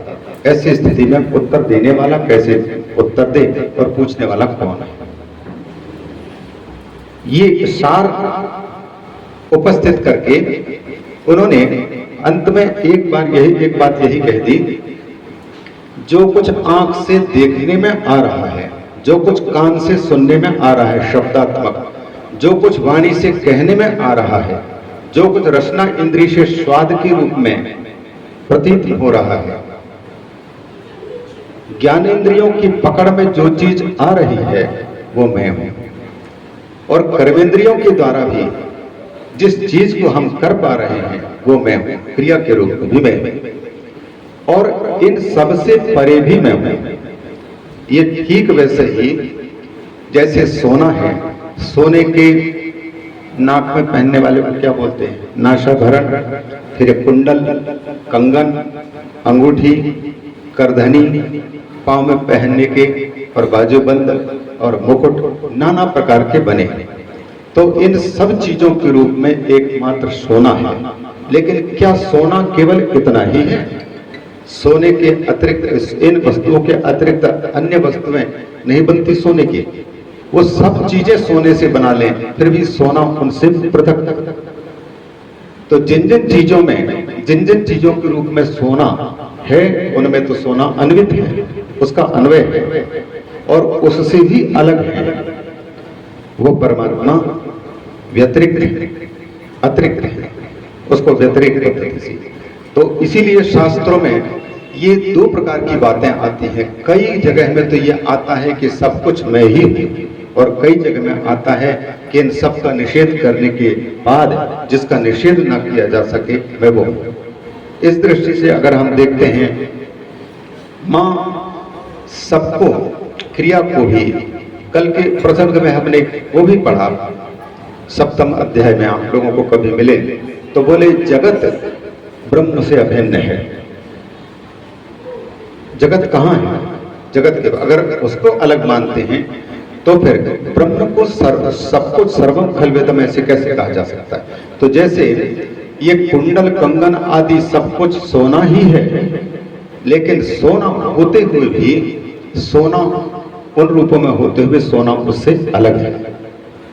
ऐसी स्थिति में उत्तर देने वाला कैसे उत्तर दे और पूछने वाला कौन है? ये सार उपस्थित करके उन्होंने अंत में एक बात यही कह दी, जो कुछ आंख से देखने में आ रहा है, जो कुछ कान से सुनने में आ रहा है शब्दात्मक, जो कुछ वाणी से कहने में आ रहा है, जो कुछ रसना इंद्रिय से स्वाद के रूप में प्रतीत हो रहा है, ज्ञानेंद्रियों की पकड़ में जो चीज आ रही है वो मैं हूं। और कर्मेंद्रियों के द्वारा भी जिस चीज को हम कर पा रहे हैं वो मैं हूं, क्रिया के रूप में भी मैं हूं। और इन सबसे परे भी मैं हूं। ये ठीक वैसे ही जैसे सोना है, सोने के नाक में पहनने वाले को क्या बोलते हैं? नासाभरण, फिर कुंडल, कंगन, अंगूठी, करधनी, पांव में पहनने के और बाजूबंद और मुकुट नाना प्रकार के बने। तो इन सब चीजों के रूप में एकमात्र सोना है। लेकिन क्या सोना केवल इतना ही है? सोने के अतिरिक्त, इन वस्तुओं के अतिरिक्त अन्य वस्तुएं नहीं बनती सोने की। वो सब चीजें सोने से बना लें फिर भी सोना उनसे पृथक। तो जिन जिन चीजों के रूप में सोना है उनमें तो सोना अन्वित है, उसका अन्वय है और उससे भी अलग है। वो परमात्मा व्यतिरिक्त अतिरिक्त है, उसको व्यतिरिक्त पद्धति से। तो इसीलिए शास्त्रों में ये 2 प्रकार की बातें आती हैं। कई जगह में तो ये आता है कि सब कुछ मैं ही हूं, और कई जगह में आता है कि इन सब का निषेध करने के बाद जिसका निषेध ना किया जा सके मैं वो हूं। इस दृष्टि से अगर हम देखते हैं, मां सबको, क्रिया को भी, कल के प्रसंग में हमने वो भी पढ़ा, 7वें अध्याय में आप लोगों को कभी मिले तो बोले जगत ब्रह्म से अभिन्न है। जगत कहाँ है? जगत के अगर उसको अलग मानते हैं तो फिर ब्रह्म को सब कुछ सर्वम खलवेदम ऐसे कैसे कहा जा सकता है? तो जैसे ये कुंडल, कंगन आदि सब कुछ सोना ही है, लेकिन सोना होते हुए भी, सोना उन रूपों में होते हुए सोना उससे अलग है।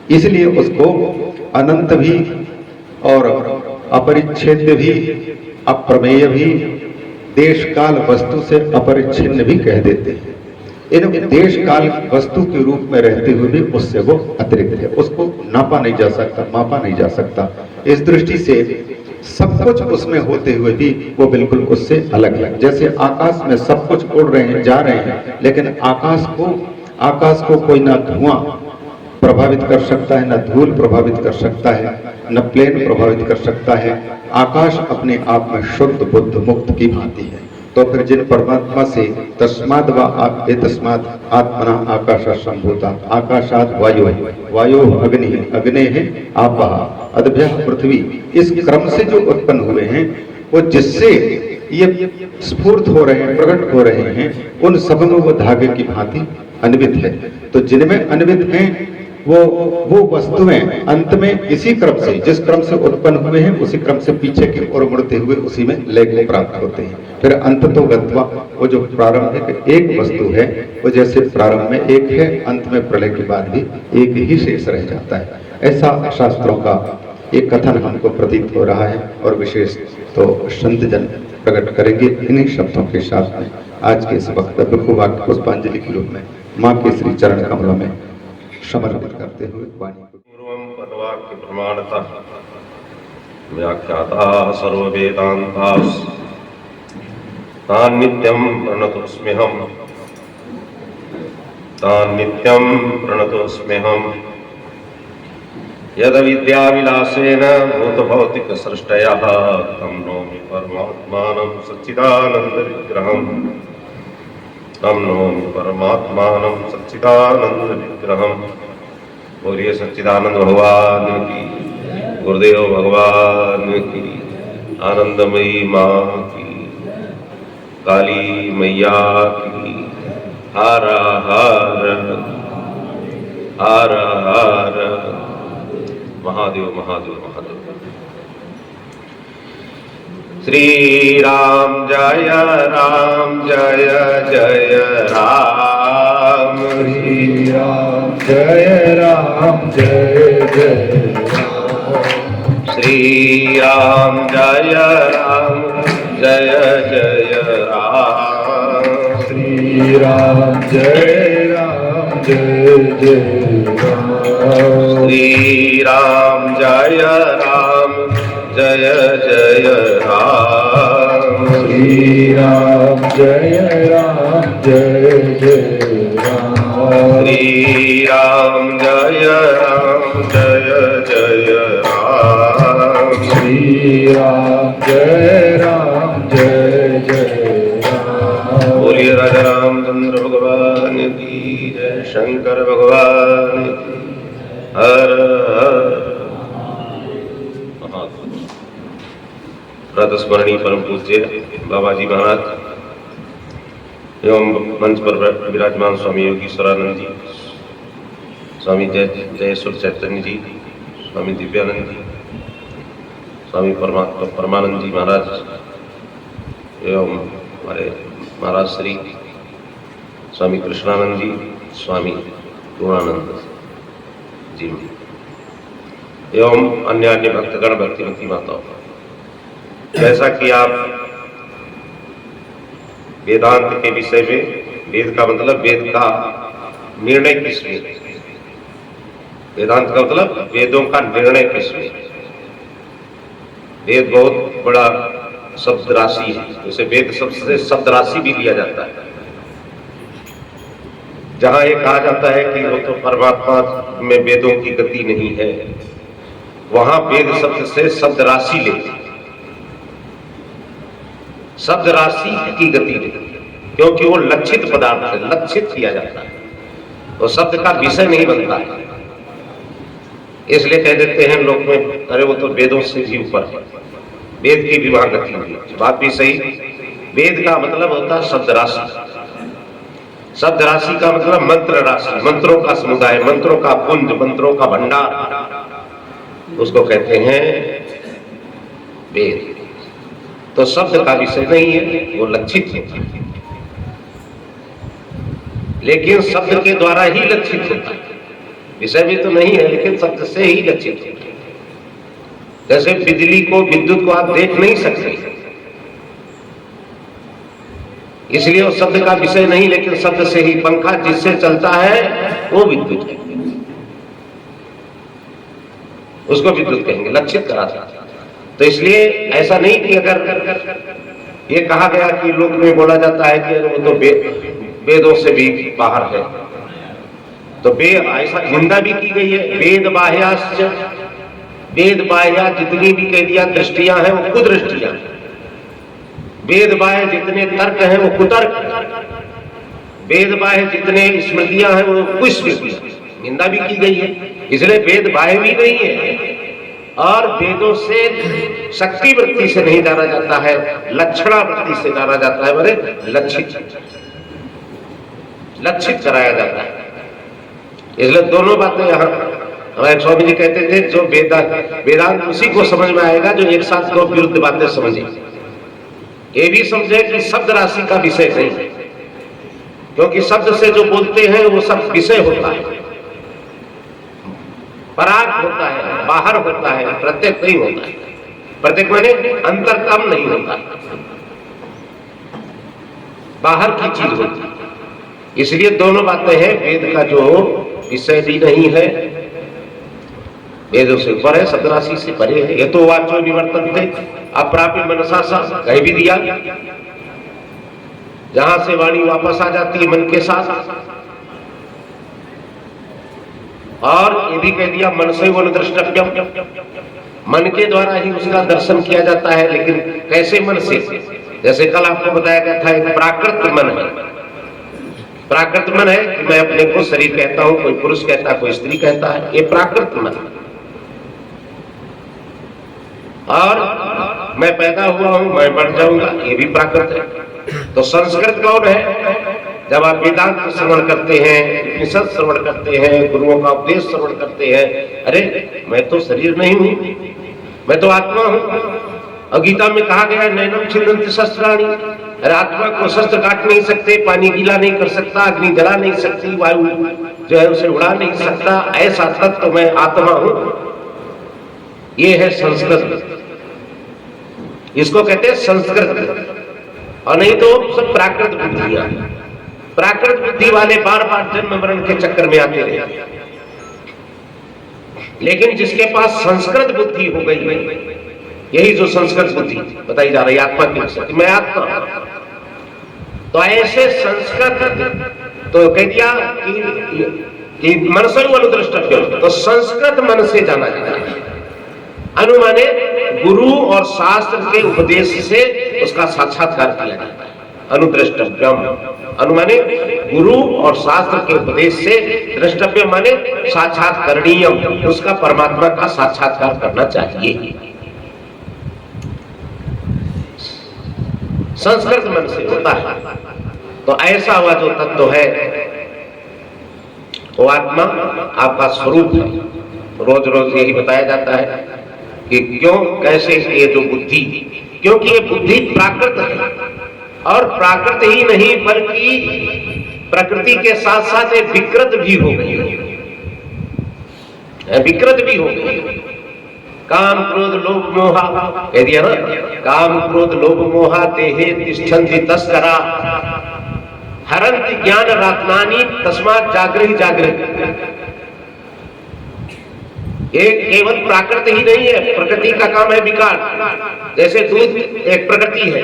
इसलिए उसको अनंत भी और अपरिच्छेद्य भी, अप्रमेय भी, देश काल वस्तु से अपरिच्छिन्न भी कह देते हैं। इन देश काल वस्तु के रूप में रहते हुए भी उससे वो अतिरिक्त है, उसको नापा नहीं जा सकता, मापा नहीं जा सकता। इस दृष्टि से सब कुछ उसमें होते हुए भी वो बिल्कुल उससे अलग है। जैसे आकाश में सब कुछ उड़ रहे हैं, जा रहे हैं, लेकिन आकाश को कोई ना धुआं प्रभावित कर सकता है, न धूल प्रभावित कर सकता है, न प्लेन प्रभावित कर सकता है। आकाश अपने आप में शुद्ध बुद्ध मुक्त की भांति है। तो फिर जिन परमात्मा से तस्माद व एतस्मात् आत्मना आकाशा संभूता, आकाशात वायु, वायु अग्नि, अग्ने है आपः, अदभ्य पृथ्वी, इस क्रम से जो उत्पन्न हुए हैं वो जिससे ये स्फूर्त हो रहे हैं, प्रकट हो रहे हैं, उन सब में वो धागे की भांति अन्वित है। तो जिनमें अन्वित हैं वो वस्तुएं अंत में इसी क्रम से, जिस क्रम से उत्पन्न हुए हैं उसी क्रम से पीछे की ओर मुड़ते हुए उसी में लय को प्राप्त होते हैं। फिर अंत तो गत्वा, वो जो प्रारंभिक एक वस्तु है वो जैसे प्रारंभ में एक है, अंत में प्रलय के बाद भी एक ही शेष रह जाता है। ऐसा शास्त्रों का एक कथन हमको प्रतीत हो रहा है। और विशेष तो संत जन प्रकट करेंगे इन्हीं शब्दों के साथ में आज के इस वक्तव्य को वाक्य पुष्पांजलि के रूप में माँ के श्री चरण कमलों में समर्पित करते हुए वाणी को पूर्वं पदवाक्य प्रमाणतः व्याख्याता सर्ववेदान्तास् तान् नित्यं प्रणतोऽस्म्यहम्, तान् नित्यं प्रणतोऽस्म्यहम्। यदविद्याविलासेन भूतभौतिकसृष्टयः तं नौमि परमात्मानं सच्चिदानन्दविग्रहम्, तं नौमि परमात्मानं सच्चिदानन्दविग्रहम्। बोलिए सच्चिदानंद भगवान की, गुरुदेव भगवान की, आनंदमयी माँ की, काली मैया की, हर हर हर हर महादेव महादेव महादेव। श्री राम जय जय राम। श्री राम जय जय राम। श्री राम जय जय राम। श्री राम जय जय राम। श्री राम जय जय राम। श्री राम जय जय राम। श्री राम जय जय राम। श्री राम जय जय राम। बोलिए राजा रामचंद्र भगवान की जय। शंकर भगवान की हर हर महादेव। व्रत स्मरणीय परम पूज्य बाबा जी महाराज एवं मंच पर विराजमान स्वामी योगीश्वरानंद जी, स्वामी जयेश्वर चैतन्य जी, स्वामी दिव्यानंद जी, स्वामी परमानंद जी महाराज एवं हमारे महाराज श्री स्वामी कृष्णानंद जी, स्वामी पूर्णानंद जी एवं अन्य अन्य भक्तगण भक्तिमती माताओं, जैसा कि आप वेदांत के विषय में, वेद का मतलब वेद का निर्णय किसमें, वेदांत का मतलब वेदों का निर्णय किसमें। वेद बहुत बड़ा शब्द राशि है, जैसे वेद शब्द से शब्द राशि भी लिया जाता है। जहां ये कहा जाता है कि वो तो परमात्मा में वेदों की गति नहीं है, वहां वेद शब्द से शब्द राशि लेते, शब्द राशि की गति नहीं, क्योंकि वो लक्षित पदार्थ है, लक्षित किया जाता है, वो शब्द का विषय नहीं बनता है। इसलिए कह देते हैं लोग में, अरे वो तो वेदों से भी ऊपर है, वेद की भी वहां गति नहीं। बात भी सही। वेद का मतलब होता है शब्द राशि। शब्द राशि का मतलब मंत्र राशि, मंत्रों का समुदाय, मंत्रों का पुंज, मंत्रों का भंडार, उसको कहते हैं वेद। तो शब्द का विषय नहीं है, वो लक्षित होता है, लेकिन शब्द के द्वारा ही लक्षित होता है। विषय भी तो नहीं है, लेकिन शब्द से ही लक्षित होता है। जैसे बिजली को, विद्युत को आप देख नहीं सकते, इसलिए वो शब्द का विषय नहीं, लेकिन शब्द से ही। पंखा जिससे चलता है वो विद्युत है, उसको विद्युत कहेंगे, लक्षित करा था। तो इसलिए ऐसा नहीं कि अगर ये कहा गया कि लोक में बोला जाता है कि वो तो वेदों से भी बाहर है, तो ऐसा निंदा भी की गई है। वेद बाह्याश्च, वेद बाह्या जितनी भी कह दिया दृष्टियां हैं वो कुदृष्टियां, वेद बाह्य जितने तर्क हैं वो कुतर्क, वेद बाह्य जितने स्मृतियां हैं वो कुस्मृतियां, निंदा भी की गई है। इसलिए वेद बाह्य भी नहीं है, और वेदों से शक्ति वृत्ति से नहीं जाना जाता है, लक्षणा वृत्ति से जाना जाता है, बोले लक्षित कराया जाता है। इसलिए दोनों बातें यहाँ हमारे स्वामी जी कहते थे, जो वेदांत उसी को समझ में आएगा जो एक साथ दो विरुद्ध बातें समझे। ये भी समझे कि शब्द राशि का विषय नहीं, क्योंकि शब्द से जो बोलते हैं वो सब विषय होता है, पराग होता है, बाहर होता है, प्रत्येक नहीं होता है। प्रत्येक माने अंतरतम नहीं होता, बाहर की चीज होती है। इसलिए दोनों बातें हैं। वेद का जो विषय भी नहीं है, वेदों से ऊपर है, शब्द राशि से परे है। ये तो वाचो निवर्तन्ते अप्राप्य मनसा सा कह भी दिया, जहां से वाणी वापस आ जाती है मन के साथ। और ये भी कह दिया मन से वो दृष्टव्यम, मन के द्वारा ही उसका दर्शन किया जाता है। लेकिन कैसे मन से? जैसे कल आपको बताया गया था, एक प्राकृत मन है। प्राकृत मन है कि मैं अपने को शरीर कहता हूं, कोई पुरुष कहता है, कोई स्त्री कहता है, ये प्राकृत मन है। और मैं पैदा हुआ हूं, मैं बढ़ जाऊंगा, ये भी प्राकृत है। तो संस्कृत कौन है? जब आप वेदांत श्रवण करते हैं, उपनिषद श्रवण करते हैं, गुरुओं का उपदेश श्रवण करते हैं, अरे मैं तो शरीर नहीं हूं, मैं तो आत्मा हूं। और गीता में कहा गया है नैनम छिन्दन्ति शस्त्राणि, अरे आत्मा को शस्त्र काट नहीं सकते, पानी गीला नहीं कर सकता, अग्नि जला नहीं सकती, वायु जो है उसे उड़ा नहीं सकता, ऐसा तत्व मैं आत्मा हूं। ये है संस्कृत, इसको कहते हैं संस्कृत। और नहीं तो सब प्राकृत बुद्धियां, प्राकृत बुद्धि वाले बार बार जन्म मरण के चक्कर में आते रहे। लेकिन जिसके पास संस्कृत बुद्धि हो गई, यही जो संस्कृत बुद्धि बताई जा रही आत्मा की विषय, मैं आत्मा, तो ऐसे संस्कृत तो कह दिया कि मनसो अनुद्रष्टव्यम, तो संस्कृत मन से जाना जाता है। अनुमाने गुरु और शास्त्र के उपदेश से उसका साक्षात्कार किया जाता है। अनुद्रष्टव्यम अनुमाने गुरु और शास्त्र के उपदेश से, द्रष्टव्य माने साक्षात्करणीयम, उसका परमात्मा का साक्षात्कार करना चाहिए। संस्कृत मन से होता है। तो ऐसा हुआ जो तत्व है वो आत्मा आपका स्वरूप है। रोज रोज यही बताया जाता है कि क्यों कैसे ये जो बुद्धि, क्योंकि ये बुद्धि प्राकृत है, और प्राकृत ही नहीं बल्कि प्रकृति के साथ साथ ये विकृत भी हो गई है, विकृत भी हो गई। काम क्रोध लोभ मोहा कह दिया ना, काम क्रोध लोभ मोहा देहे तिष्ठन्ति तस्करा हरन्ति ज्ञान रत्नानि तस्मात् जागृहि जागृहि। एक केवल प्राकृत ही नहीं है, प्रकृति का काम है विकार। जैसे दूध एक प्रकृति है,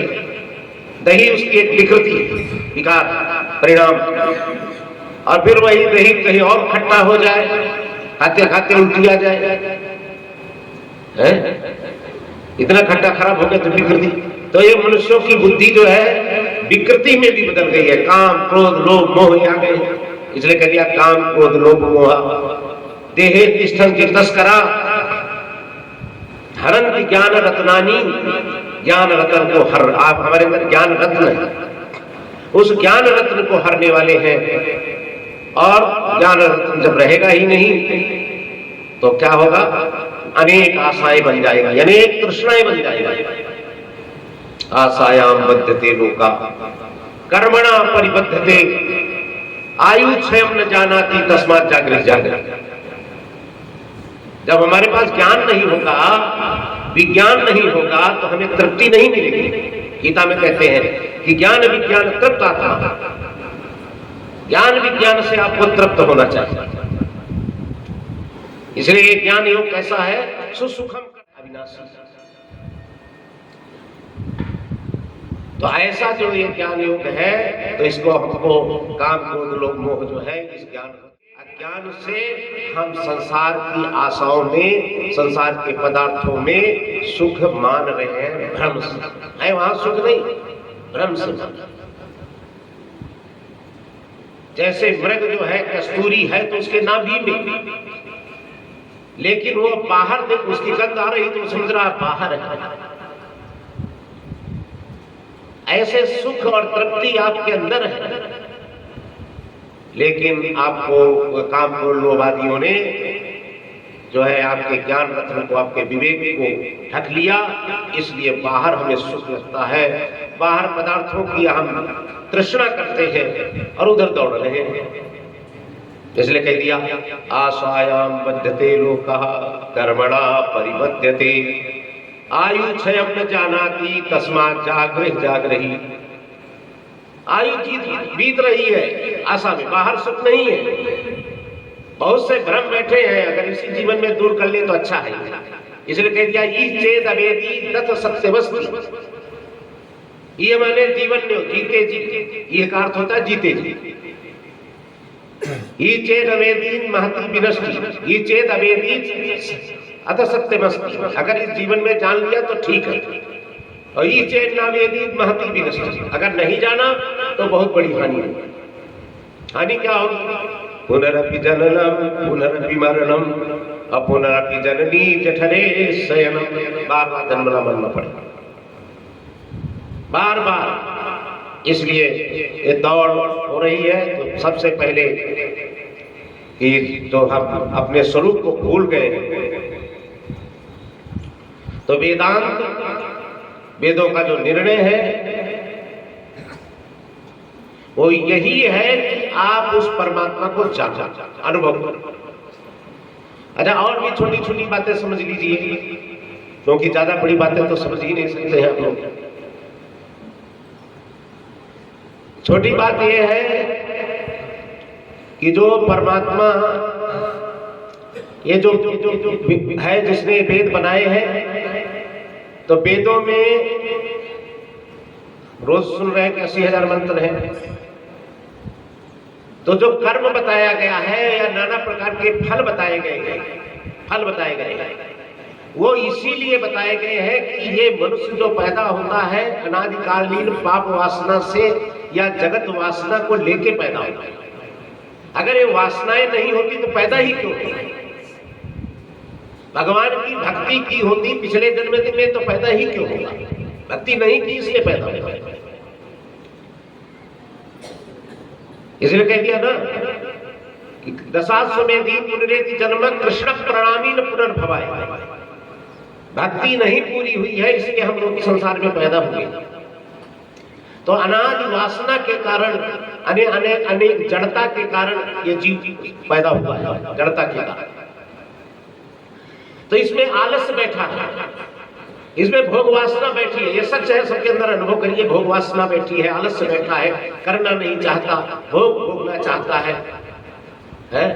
दही उसकी एक विकृति, विकार परिणाम, और फिर वही दही कहीं और खट्टा हो जाए, खाते खाते उल्टी आ जाए, है? इतना खट्टा खराब हो गया तो विकृति। तो ये मनुष्यों की बुद्धि जो है विकृति में भी बदल गई है। काम क्रोध लोभ मोह आ गए, इसलिए कह दिया काम क्रोध लोभ मोह देहे तिष्ठन्ति तस्करा हरन्ति ज्ञान रत्नानि। ज्ञान रत्न को हर, आप हमारे अंदर ज्ञान रत्न है, उस ज्ञान रत्न को हरने वाले हैं। और ज्ञान रत्न जब रहेगा ही नहीं तो क्या होगा, अनेक आशाएं बन जाएगी, अनेक तृष्णाएं बन जाएगी। आशायाम बद्धते लोका कर्मणा परिबद्धते आयु क्षयम न जानाति तस्मात् जागृति जागृति। जब हमारे पास ज्ञान नहीं होगा, विज्ञान नहीं होगा, तो हमें तृप्ति नहीं मिलेगी। गीता में कहते हैं कि ज्ञान विज्ञान तृप्त आत्मा, ज्ञान विज्ञान से आपको तृप्त होना चाहिए। इसलिए ये ज्ञान योग कैसा है, सुसुखम अविनाशी। तो ऐसा जो ये ज्ञान योग है, तो इसको हमको काम क्रोध लोभ मोह जो है, इस ज्ञान अज्ञान से हम संसार की आशाओं में, संसार के पदार्थों में सुख मान रहे हैं, भ्रम से है, वहां सुख नहीं, भ्रम से। जैसे मृग जो है कस्तूरी है तो उसके नाभि में, लेकिन वो बाहर देख उसकी गंध आ रही तो समझ रहा बाहर है। ऐसे सुख और तृप्ति आपके अंदर है, लेकिन आपको काम क्रोध लोभ आदियों ने जो है आपके ज्ञान रत्न को, आपके विवेक को ढक लिया। इसलिए बाहर हमें सुख लगता है, बाहर पदार्थों की हम तृष्णा करते हैं और उधर दौड़ रहे हैं। इसलिए कह दिया आशायाम बद्धते लोकः कर्मणा परिबध्यते आयु क्षयम न जानाति तस्मात् जागृहि जागृहि। आयु बीत रही है आशा में, बाहर सुख नहीं है। बहुत से भ्रम बैठे हैं, अगर इसी जीवन में दूर कर ले तो अच्छा है। इसलिए कह दिया ई चेत अवेदी दत्त सत्यवस्तु। ये माने जीवन में जीते जी, ये का अर्थ होता है जीते जी। ई चेत अवेदी महति विनष्टि, ई चेत अवेदी अतः सत्यमस्ति। अगर इस जीवन में जान लिया तो ठीक है, और ई चेत नावेदी महति विनष्टि, अगर नहीं जाना तो बहुत बड़ी हानि है। हानि क्या होगी, पुनरपि जननम पुनरपि मरणम अपुनरपि जननी जठरे शयनम। बार बार जन्मना मरना पड़ेगा, बार बार। इसलिए ये दौड़ हो रही है। तो सबसे पहले कि जो हम अपने स्वरूप को भूल गए, तो वेदांत, वेदों का जो निर्णय है वो यही है कि आप उस परमात्मा को जानो, अनुभव करो। अच्छा, और भी छोटी छोटी बातें समझ लीजिए, क्योंकि ज्यादा बड़ी बातें तो समझ ही नहीं सकते हैं हम लोग। छोटी बात यह है कि जो परमात्मा, ये जो है जिसने वेद बनाए हैं, तो वेदों में रोज सुन रहे हैं कि 80,000 मंत्र हैं। तो जो कर्म बताया गया है या नाना प्रकार के फल बताए गए हैं, वो इसीलिए बताए गए हैं कि ये मनुष्य जो पैदा होता है अनादिकालीन पाप वासना से या जगत वासना को लेके पैदा होता है। अगर ये वासनाएं नहीं होती तो पैदा ही क्यों होती? भगवान की भक्ति की होती पिछले जन्म में तो पैदा ही क्यों होगा? भक्ति नहीं की इसलिए पैदा होगा। इसलिए कह दिया ना कि दशाश्वमेधी पुनरेति जन्म कृष्ण प्रणामी न पुनर्भवाय। भक्ति नहीं पूरी हुई है इसलिए हम लोग संसार में पैदा हुए। तो अनादि वासना के कारण, अनेक जड़ता के कारण ये जीव पैदा हुआ है, जड़ता के कारण। तो इसमें आलस्य बैठा है, इसमें भोग वासना बैठी है। ये सच है, सबके अंदर अनुभव करिए। भोग वासना बैठी है, आलस्य बैठा है, करना नहीं चाहता, भोग भोगना चाहता है।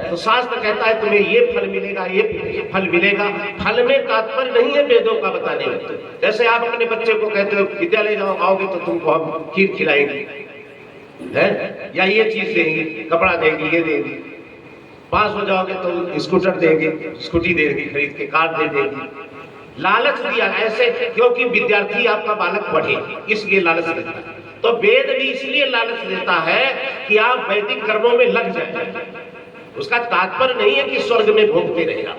तो शास्त्र कहता है तुम्हें ये फल मिलेगा, ये फल मिलेगा। फल में तात्पर्य नहीं है वेदों का बताने में। जैसे आप अपने बच्चे को कहते हो विद्यालय जाओ, आओगे तो तुमको हम खीर खिलाएंगे, या ये चीज देंगे, कपड़ा देंगे, ये देंगे। पास हो जाओगे तो स्कूटर देंगे, स्कूटी देंगे खरीद के, कार दे देंगे। लालच दिया ऐसे, क्योंकि विद्यार्थी आपका बालक पढ़े, इसलिए लालच देता है। तो वेद भी इसलिए लालच देता है कि आप वैदिक कर्मों में लग जाए। उसका तात्पर्य नहीं है कि स्वर्ग में भोगते रहेगा,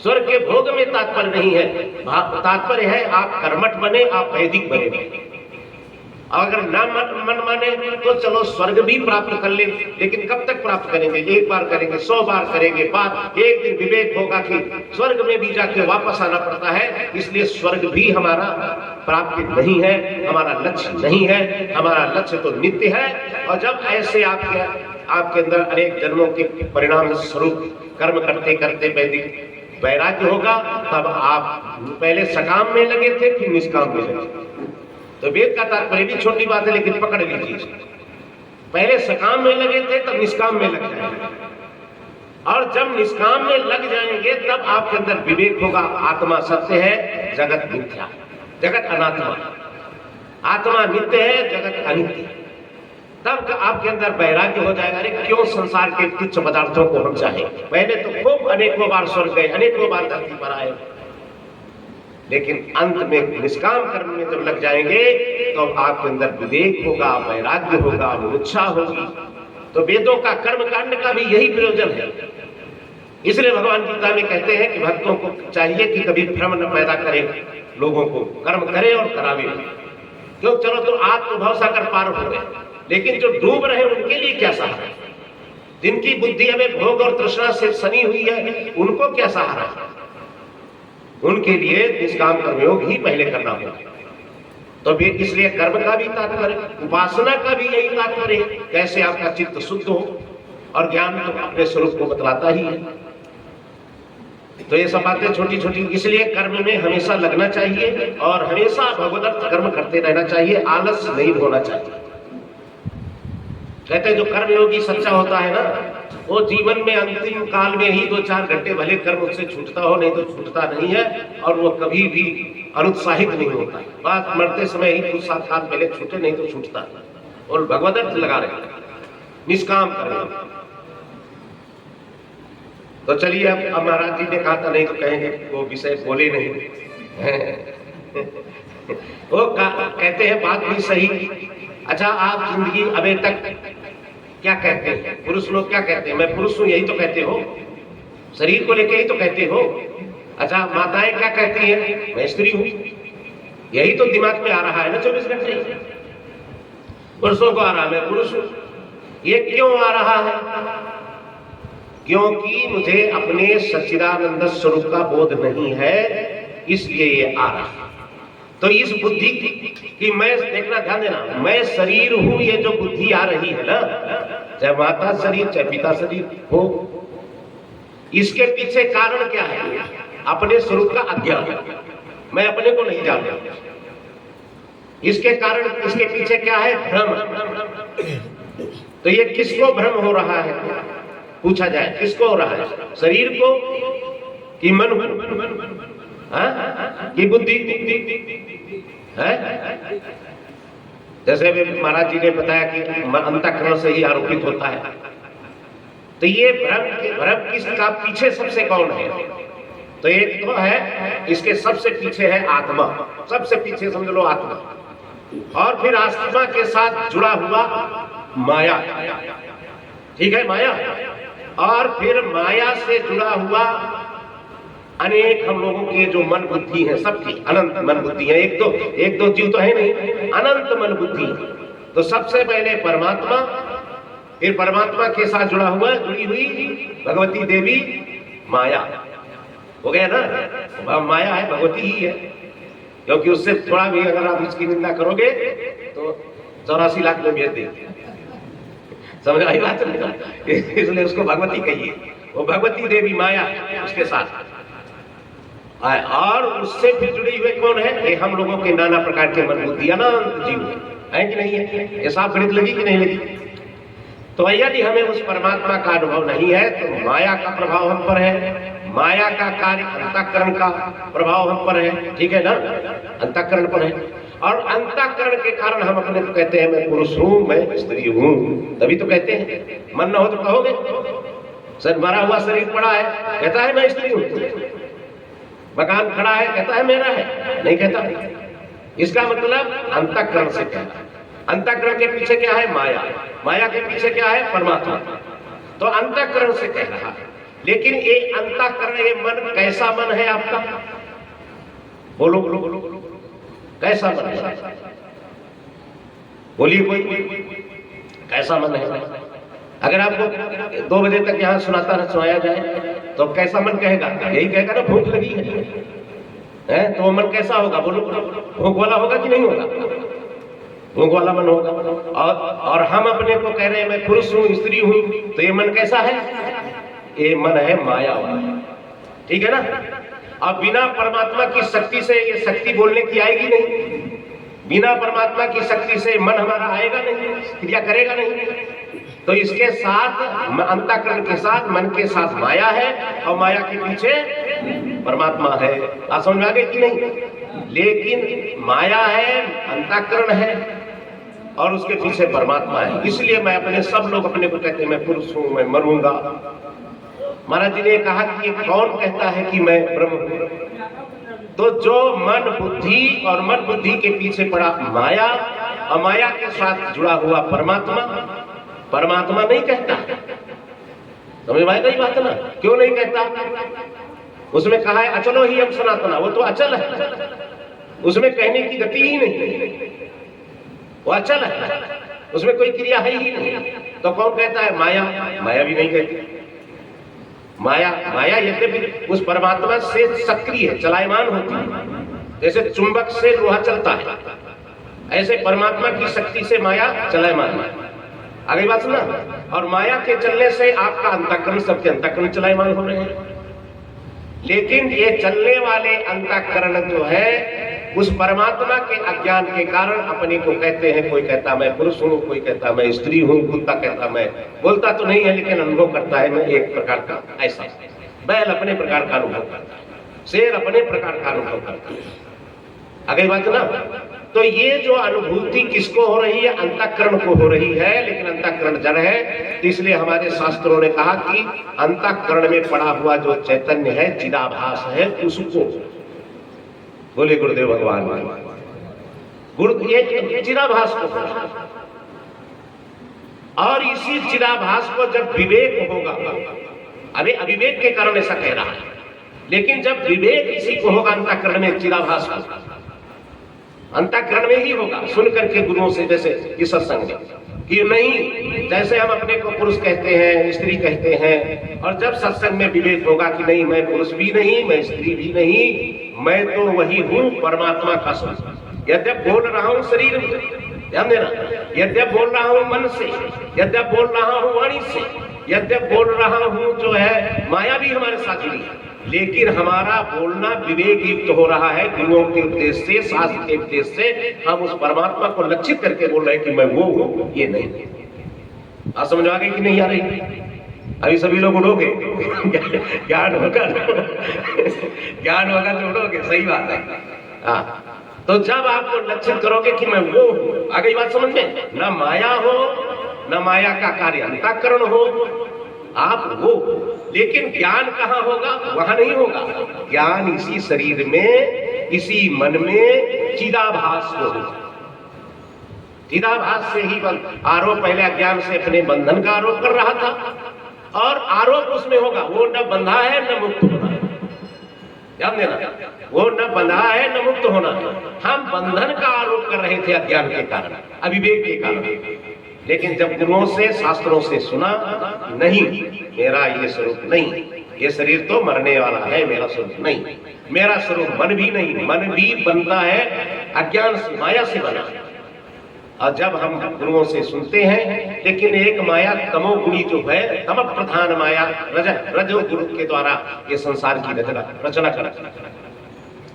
स्वर्ग के भोग में तात्पर्य नहीं है। तात्पर्य है आप कर्मठ बने, आप वैदिक बने। अगर ना मन माने तो चलो स्वर्ग भी प्राप्त कर ले, लेकिन कब तक प्राप्त करेंगे? एक बार करेंगे, 100 बार करेंगे, बाद एक दिन विवेक होगा कि स्वर्ग में भी जाके वापस आना पड़ता है। इसलिए स्वर्ग भी हमारा प्राप्त नहीं है, हमारा लक्ष्य नहीं है। हमारा लक्ष्य तो नित्य है। और जब ऐसे आपके अंदर अनेक जन्मों के परिणाम स्वरूप कर्म करते करते वैदिक वैराग्य होगा, तब आप पहले सकाम में लगे थे, फिर निष्काम में लगे। तो वेद का तात्पर्य भी छोटी बात है, लेकिन पकड़ लीजिए। पहले सकाम में लगे थे, तब निष्काम में लग जाएंगे। और जब निष्काम में लग जाएंगे तब आपके अंदर विवेक होगा। आत्मा सत्य है, जगत मिथ्या, जगत अनात्मा। आत्मा नित्य है, जगत अनित्य है। तब आपके अंदर वैराग्य हो जाएगा। अरे क्यों संसार के तुच्छ पदार्थों को हम चाहें? पहले तो खूब अनेकों बार स्वर्ग गए, अनेकों बार धरती पर आए, लेकिन अंत में निष्काम कर्म में जब लग जाएंगे तो आपके अंदर विवेक होगा, वैराग्य होगा, मूर्छा होगी। तो वेदों का कर्म कांड का भी यही प्रयोजन है। इसलिए भगवान गीता में कहते हैं कि भक्तों को चाहिए कि कभी भ्रम न पैदा करें, लोगों को कर्म करे और करावे। क्यों? चलो तो आप तो भव सागर पार हो गए, लेकिन जो डूब रहे उनके लिए क्या सहारा? जिनकी बुद्धि हमें भोग और तृष्णा से सनी हुई है, उनको क्या सहारा? उनके लिए निष्काम कर्मयोग ही पहले करना होगा। तो इसलिए कर्म का भी तात्पर्य, उपासना का भी यही तात्पर्य है, कैसे आपका चित्त शुद्ध हो। और ज्ञान तो अपने स्वरूप को बतलाता ही है। तो ये सब बातें छोटी छोटी, इसलिए कर्म में हमेशा लगना चाहिए और हमेशा भगवदर्थ कर्म करते रहना चाहिए, आलस नहीं होना चाहिए। कहते हैं जो कर्मयोगी सच्चा होता है ना, वो जीवन में अंतिम काल में ही 2-4 घंटे भले कर्म उससे छूटता हो, नहीं तो छूटता नहीं है। और वो कभी भी अनुत्साहित नहीं होता। बात मरते समय ही कुछ साथ पहले छूटे, नहीं तो छूटता है। और भगवदर्थ लगा रहे, निष्काम करें। तो चलिए, अब महाराज जी ने कहा था, नहीं तो कहेंगे वो विषय बोले नहीं। वो कहते हैं बात भी सही। अच्छा, आप जिंदगी अभी तक क्या कहते हैं? पुरुष लोग क्या कहते हैं? मैं पुरुष हूं, यही तो कहते हो। शरीर को लेके ही तो कहते हो। अच्छा, माताएं क्या कहती हैं? मैं स्त्री हूं, यही तो दिमाग में आ रहा है ना 24 घंटे। पुरुषों को आ रहा है, मैं पुरुष हूं। ये क्यों आ रहा है? क्योंकि मुझे अपने सच्चिदानंद स्वरूप का बोध नहीं है, इसलिए ये आ रहा है। तो इस बुद्धि की मैं देखना, ध्यान देना, मैं शरीर हूं, ये जो बुद्धि आ रही है ना, चाहे माता शरीर चाहे पिता शरीर हो, इसके पीछे कारण क्या है? अपने स्वरूप का अज्ञान। मैं अपने को नहीं जानता। इसके कारण, इसके पीछे क्या है? भ्रम। तो ये किसको भ्रम हो रहा है? पूछा जाए, किसको हो रहा है? शरीर को कि मन को? कि बुद्धि है? जैसे महाराज जी ने बताया कि अंतःकरण से ही आरोपित होता है। तो ये भ्रम किसका पीछे सबसे कौन है? तो एक तो है, इसके सबसे पीछे है आत्मा। सबसे पीछे समझ लो आत्मा। और फिर आत्मा के साथ जुड़ा हुआ माया, ठीक है, माया। और फिर माया से जुड़ा हुआ अनेक हम लोगों के जो मन बुद्धि है, सबकी अनंत मन बुद्धि है। एक दो जीव तो है नहीं, अनंत मन बुद्धि। तो सबसे पहले परमात्मा, फिर परमात्मा के साथ जुड़ी हुई भगवती देवी माया। हो गया ना? माया है, भगवती ही है। क्योंकि उससे थोड़ा भी अगर आप उसकी निंदा करोगे तो 84 लाख में भेज देंगे। समझ आई बात? इसलिए उसको भगवती कहिए। वो भगवती देवी माया उसके साथ, और उससे फिर जुड़ी हुए कौन है? ये हम लोगों के नाना प्रकार के मन बुद्धि अनंत जीव है कि नहीं है? ये साफ गणित लगी कि नहीं लगी? तो यदि हमें उस परमात्मा का अनुभव नहीं है तो माया का प्रभाव हम पर है। माया का कार्य अंतःकरण का प्रभाव हम पर है, ठीक है ना? अंतःकरण पर है। और अंतःकरण के कारण हम अपने को कहते हैं मैं पुरुष हूं, मैं स्त्री हूं। तभी तो कहते हैं। मन न हो तो कहोगे? सर मरा हुआ शरीर पड़ा है, कहता है मैं स्त्री हूं। मकान खड़ा है, कहता है मेरा है, नहीं कहता। इसका मतलब अंतःकरण से कहता है। अंतःकरण के पीछे क्या है? माया। माया के पीछे क्या है? परमात्मा। तो अंतःकरण से कह रहा है। लेकिन ये अंतःकरण, ये मन कैसा मन है आपका? बोलो बोलो बोलो, कैसा मन है? बोलिए कोई, कैसा मन है? अगर आपको 2 बजे तक यहाँ सुनाया जाए तो कैसा मन कहेगा? यही कहेगा ना, भूख लगी है? तो मन कैसा होगा? बोलो, भूख वाला होगा कि नहीं होगा? भूख वाला मन होगा। और हम अपने को कह रहे हैं मैं पुरुष हूं, स्त्री हूं, तो ये मन कैसा है? ये मन है माया वाला, ठीक है ना? अब बिना परमात्मा की शक्ति से ये शक्ति बोलने की आएगी नहीं। बिना परमात्मा की शक्ति से मन हमारा आएगा नहीं, क्रिया करेगा नहीं। तो इसके साथ अंतःकरण के साथ, मन के साथ माया है, और माया के पीछे परमात्मा है। आप समझ में आ गए कि नहीं? लेकिन माया है, अंतःकरण है, और उसके पीछे परमात्मा है। इसलिए मैं अपने, सब लोग अपने को कहते हैं मैं पुरुष हूं, मैं मरूंगा। महाराज जी ने कहा कि ये कौन कहता है कि मैं ब्रह्म हूं? तो जो मन बुद्धि, और मन बुद्धि के पीछे पड़ा माया, और माया के साथ जुड़ा हुआ परमात्मा, परमात्मा नहीं कहता। समझ में आएगा ये बात ना? क्यों नहीं कहता? उसमें कहा है अचलो ही हम सनातना, वो तो अचल है, उसमें कहने की गति ही नहीं, वो अचल है, उसमें कोई क्रिया है ही नहीं। तो कौन कहता है? माया। माया भी नहीं कहती। माया यद्यपि उस परमात्मा से सक्रिय है, चलायमान होती है। जैसे चुंबक से लोहा चलता है, ऐसे परमात्मा की शक्ति से माया चलायमान है। आगे बात सुना? और माया के चलने से आपका अंतःकरण, सबके अंतःकरण चलायमान हो रहे हैं। लेकिन ये चलने वाले अंतःकरण जो है, उस परमात्मा के अज्ञान के कारण अपने को कहते हैं, कोई कहता मैं पुरुष हूं, कोई कहता मैं स्त्री हूं, कुत्ता कहता मैं, बोलता तो नहीं है लेकिन अनुभव करता है मैं एक प्रकार का ऐसा, बैल अपने प्रकार का अनुभव करता है, शेर अपने प्रकार का अनुभव करता है। आगे बात ना? तो ये जो अनुभूति किसको हो रही है? अंतःकरण को हो रही है। लेकिन अंतःकरण जड़ है, तो इसलिए हमारे शास्त्रों ने कहा कि अंतःकरण में पड़ा हुआ जो चैतन्य है, चिदाभास है, उसको बोले गुरुदेव भगवान। ये चिदाभास को, और इसी चिदाभास को जब विवेक होगा, अभी अविवेक के कारण ऐसा कह रहा है, लेकिन जब विवेक इसी को होगा अंतःकरण में चिदाभास को, अंतःकरण में ही होगा, सुन करके गुरुओं से, जैसे इस सत्संग में कि नहीं, जैसे हम अपने को पुरुष कहते हैं, स्त्री कहते हैं, और जब सत्संग में विवेक होगा कि नहीं, मैं पुरुष भी नहीं, मैं स्त्री भी नहीं, मैं तो वही हूँ परमात्मा का स्वरूप। यद्यप बोल रहा हूँ शरीर में, ध्यान देना, यद्यप बोल रहा हूँ मन से, यद्यप बोल रहा हूँ वाणी से, यद्यप बोल रहा हूँ जो है माया भी हमारे साथ जुड़ी है, लेकिन हमारा बोलना विवेक युक्त हो रहा है। गुरुओं के उपदेश से, शास्त्र के उपदेश से हम उस परमात्मा को लक्षित करके बोल रहे हैं कि मैं वो हूँ, ये नहीं। आप समझ आ गई कि नहीं आ रही? अभी सभी लोग उड़ोगे, ज्ञान होगा, ज्ञान होगा तो उड़ोगे, सही बात है। हाँ, तो जब आपको लक्षित करोगे कि मैं वो हूँ, आ गई बात समझ में? न माया हो, न माया का कार्य अंतःकरण हो, आप वो। लेकिन ज्ञान कहाँ होगा? वहां नहीं होगा। ज्ञान इसी शरीर में, इसी मन में चिदाभास को होगा। चिदाभास से ही आरोप, पहले अज्ञान से अपने बंधन का आरोप कर रहा था, और आरोप उसमें होगा, वो न बंधा है न मुक्त होना है। ध्यान देना, वो न बंधा है न मुक्त होना है। हम बंधन का आरोप कर रहे थे अज्ञान के कारण, अविवेक के कारण। लेकिन जब गुरुओं से, शास्त्रों से सुना, नहीं, मेरा ये स्वरूप नहीं, ये शरीर तो मरने वाला है, मेरा स्वरूप नहीं, मेरा स्वरूप मन भी नहीं, मन भी बनता है अज्ञान से, माया से बना। और जब हम गुरुओं से सुनते हैं, लेकिन एक माया तमोगुणी जो है, तम प्रधान माया, रजो गुरु के द्वारा ये संसार की रचना करती है,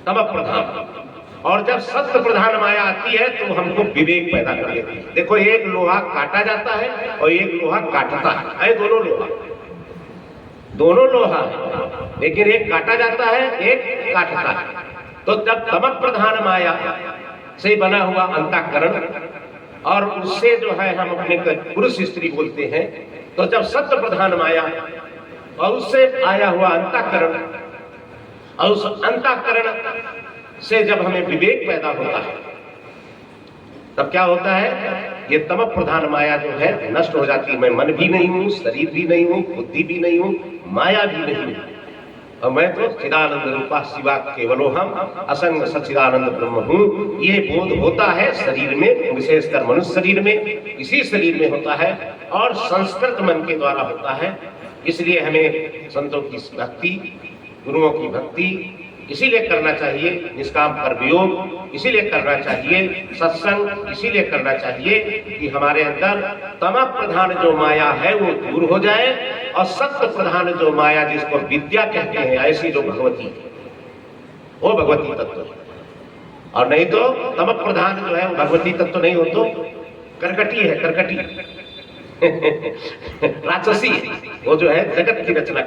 तम प्रधान। और जब सत्य प्रधान माया आती है तो हमको विवेक पैदा कर देती है। देखो, एक लोहा काटा जाता है और एक लोहा काटता है, दोनों लोहा है, लेकिन एक काटा जाता है, एक काटता है। तो जब तम प्रधान माया से बना हुआ अंतःकरण, और उससे जो है हम अपने पुरुष स्त्री बोलते हैं, तो जब सत्य प्रधान माया और उससे आया हुआ अंतःकरण, और उस अंतःकरण से जब हमें विवेक पैदा होता है, तब क्या होता है? ये तम प्रधान माया जो है नष्ट हो जाती है। मैं मन भी नहीं हूँ, शरीर भी नहीं हूँ, बुद्धि भी नहीं हूँ, माया भी नहीं हूँ, और मैं तो चिदानंद रूपा शिवा केवलो हम असंग सच्चिदानंद ब्रह्म हूँ। ये बोध होता है शरीर में, विशेषकर मनुष्य शरीर में, इसी शरीर में होता है, और संस्कृत मन के द्वारा होता है। इसलिए हमें संतों की भक्ति, गुरुओं की भक्ति इसीलिए करना चाहिए, निष्काम कर्मयोग इसीलिए करना चाहिए, सत्संग इसीलिए करना चाहिए कि हमारे अंदर तम प्रधान जो माया है वो दूर हो जाए, और सत्य प्रधान जो माया, जिसको विद्या कहते हैं, ऐसी जो भगवती है, वो भगवती तत्व है। और नहीं तो तम प्रधान जो है वो भगवती तत्व नहीं हो, तो करकटी है, करकटी राक्षसी, वो जो है जगत की रचना,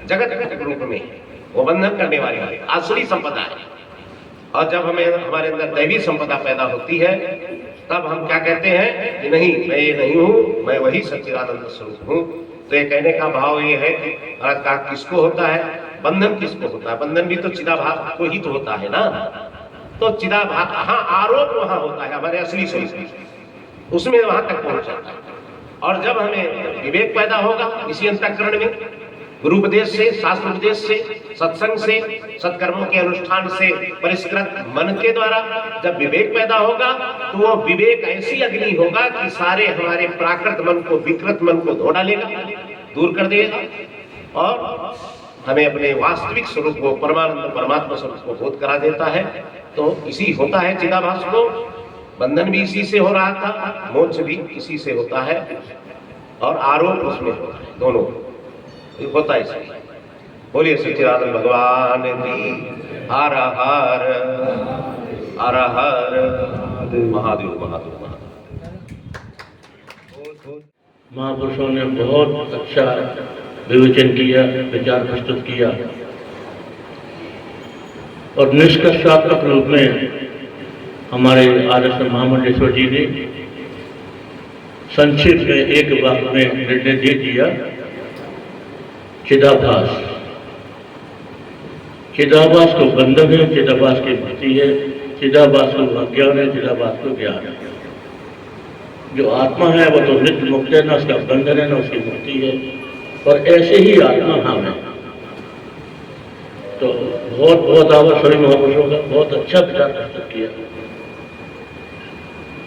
जगत के रूप में वो बंधन करने वाली है, आसुरी संपदा है। और जब हमें हमारे अंदर दैवी संपदा पैदा होती है, तब हम क्या कहते हैं कि नहीं, मैं ये नहीं हूँ, मैं वही सच्चिदानंद स्वरूप हूँ। तो ये कहने का भाव ये है कि कहा किसको होता है बंधन? किसको होता है बंधन? भी तो चिदाभास को ही तो होता है ना। तो चिदाभास, हाँ, आरोप वहां होता है हमारे असली स्वरूप, उसमें वहां तक पहुंच जाता है। और जब हमें विवेक पैदा होगा इसी अंतःकरण में, गुरु उपदेश से, शास्त्र उपदेश से, सत्संग से, सत्कर्मों के अनुष्ठान से, परिष्कृत मन के द्वारा जब विवेक पैदा होगा, तो वो विवेक ऐसी अग्नि होगा कि सारे हमारे प्राकृत मन को, विकृत मन को धो डालेगा, दूर कर देगा, और हमें अपने वास्तविक स्वरूप को, परमानंद परमात्मा स्वरूप को बोध करा देता है। तो इसी होता है चिदाभास को। बंधन भी इसी से हो रहा था, मोक्ष भी इसी से होता है, और आरोप उसमें होता है, दोनों होता है। बोलिए सच्चिदानंद भगवान की हर हर हर हर महादेव महादेव। महापुरुषों ने बहुत अच्छा विवेचन किया, विचार प्रस्तुत किया, और निष्कर्षात्मक रूप में हमारे आदर्श महामंडलेश्वर जी ने संक्षिप्त में एक वाक्य में निर्णय दे दिया। चिदाभास, चिदाभास को बंधन है, चिदाभास की मुक्ति है, चिदाभास को अज्ञान है, चिदाभास को ज्ञान है। जो आत्मा है वो तो नित्य मुक्त है, ना उसका बंधन है ना उसकी मुक्ति है, और ऐसे ही आत्मा हम है। तो बहुत बहुत आभार सभी महापुरुषों का, बहुत अच्छा विचार प्रस्तुत किया।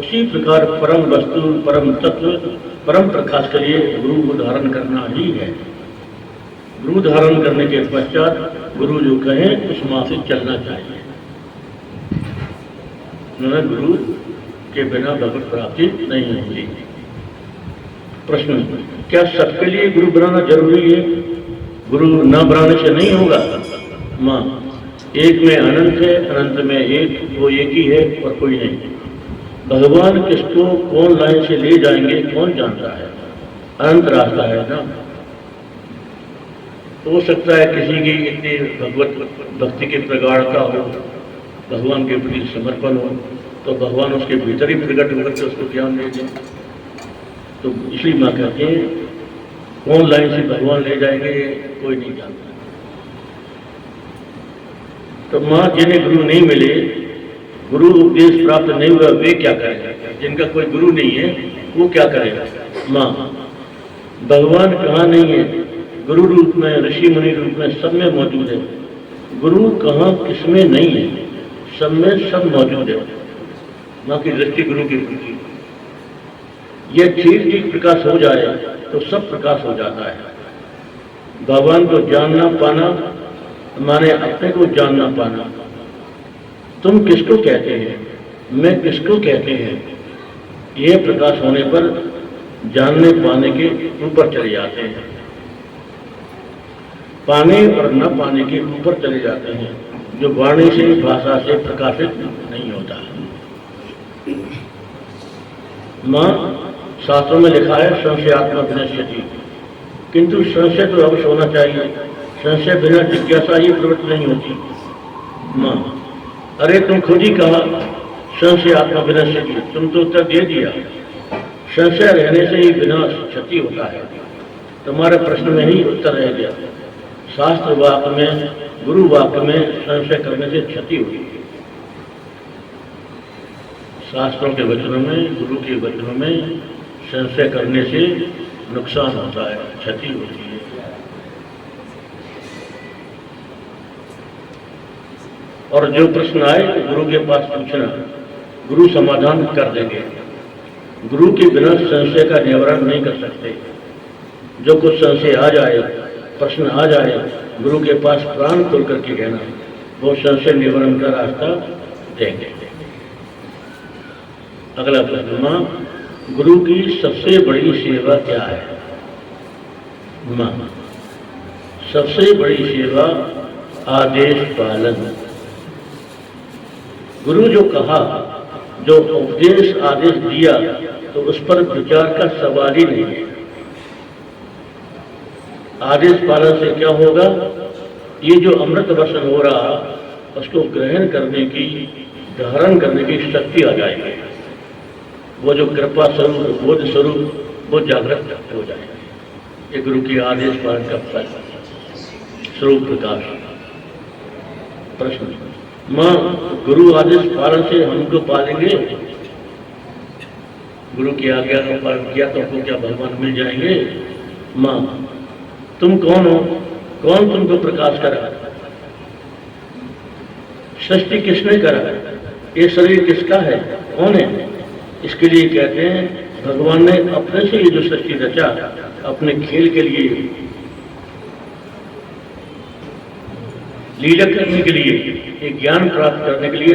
उसी प्रकार परम वस्तु, परम तत्व, परम प्रकाश के लिए गुरु को धारण करना ही है। गुरु धारण करने के पश्चात गुरु जो कहें उस मार्ग से चलना चाहिए। गुरु के बिना भगवत प्राप्ति नहीं होती। प्रश्न, क्या सबके लिए गुरु बनाना जरूरी है? गुरु न बनाने से नहीं होगा? मां, एक में अनंत है, अनंत में एक, वो एक ही है और कोई नहीं। भगवान किसको कौन लाइन से ले जाएंगे कौन जानता है? अनंत रास्ता है ना। हो सकता है किसी की इतनी भगवत भक्ति की प्रगाढ़ता हो, भगवान के प्रति समर्पण हो, तो भगवान उसके भीतर ही प्रकट होकर के उसको ज्ञान दे दें। तो इसलिए माँ कहते हैं कौन लाइन से भगवान ले जाएंगे कोई नहीं जानता। तो माँ, जिन्हें गुरु नहीं मिले, गुरु उपदेश प्राप्त नहीं हुआ, वे क्या करेंगे? जिनका कोई गुरु नहीं है वो क्या करेगा? माँ, भगवान कहाँ नहीं है? गुरु रूप में, ऋषि मुनि रूप में, सब में मौजूद है। गुरु कहाँ किसमें नहीं है? सब में सब मौजूद है। माँ की दृष्टि गुरु की प्रति, यह ठीक ठीक प्रकाश हो जाए तो सब प्रकाश हो जाता है। भगवान को जानना पाना माने अपने को जानना पाना। तुम किसको कहते हैं, मैं किसको कहते हैं, यह प्रकाश होने पर जानने पाने के ऊपर चले जाते हैं, पाने और न पाने के ऊपर चले जाते हैं, जो वाणी से, भाषा से प्रकाशित नहीं होता। माँ, शास्त्रों में लिखा है संशयात्मा विनश्यति, किंतु संशय तो अवश्य होना चाहिए। संशय बिना जिज्ञासा ही प्रवृत्त नहीं होती। माँ, अरे तुम खुद ही कहा संशयात्मा विनश्यति, तुम तो उत्तर दे दिया। संशय रहने से ही विनाश, क्षति होता है। तुम्हारे प्रश्न में ही उत्तर रह गया। शास्त्र वाक्य में, गुरु वाक्य में संशय करने से क्षति होती है। शास्त्रों के वचनों में, गुरु के वचनों में संशय करने से नुकसान होता है, क्षति होती है। और जो प्रश्न आए तो गुरु के पास पूछना, गुरु समाधान कर देंगे। गुरु के बिना संशय का निवारण नहीं कर सकते। जो कुछ संशय आ जाए, प्रश्न आ जाए, गुरु के पास प्राण खोल करके कहना, वो संशय निवारण का रास्ता देंगे। अगला प्रश्न, माँ, गुरु की सबसे बड़ी सेवा क्या है? माँ, सबसे बड़ी सेवा आदेश पालन। गुरु जो कहा, जो उपदेश आदेश दिया, तो उस पर विचार का सवाल ही नहीं है। आदेश पालन से क्या होगा? ये जो अमृत वर्षण हो रहा, उसको ग्रहण करने की, धारण करने की शक्ति आ जाएगी। वो जो कृपा स्वरूप, बोध स्वरूप, वो जागृत हो जाएगा। ये गुरु की आदेश पालन का फल, स्वरूप प्रकाश। प्रश्न, माँ, गुरु आदेश पालन से हमको पालेंगे? गुरु की आज्ञा का पालन किया तो हमको क्या भगवान मिल जाएंगे? माँ, तुम कौन हो? कौन तुमको प्रकाश करा? सृष्टि किसने करा? ये शरीर किसका है? कौन है? इसके लिए कहते हैं भगवान ने अपने से ये जो सृष्टि रचा, अपने खेल के लिए, लीला करने के लिए, ये ज्ञान प्राप्त करने के लिए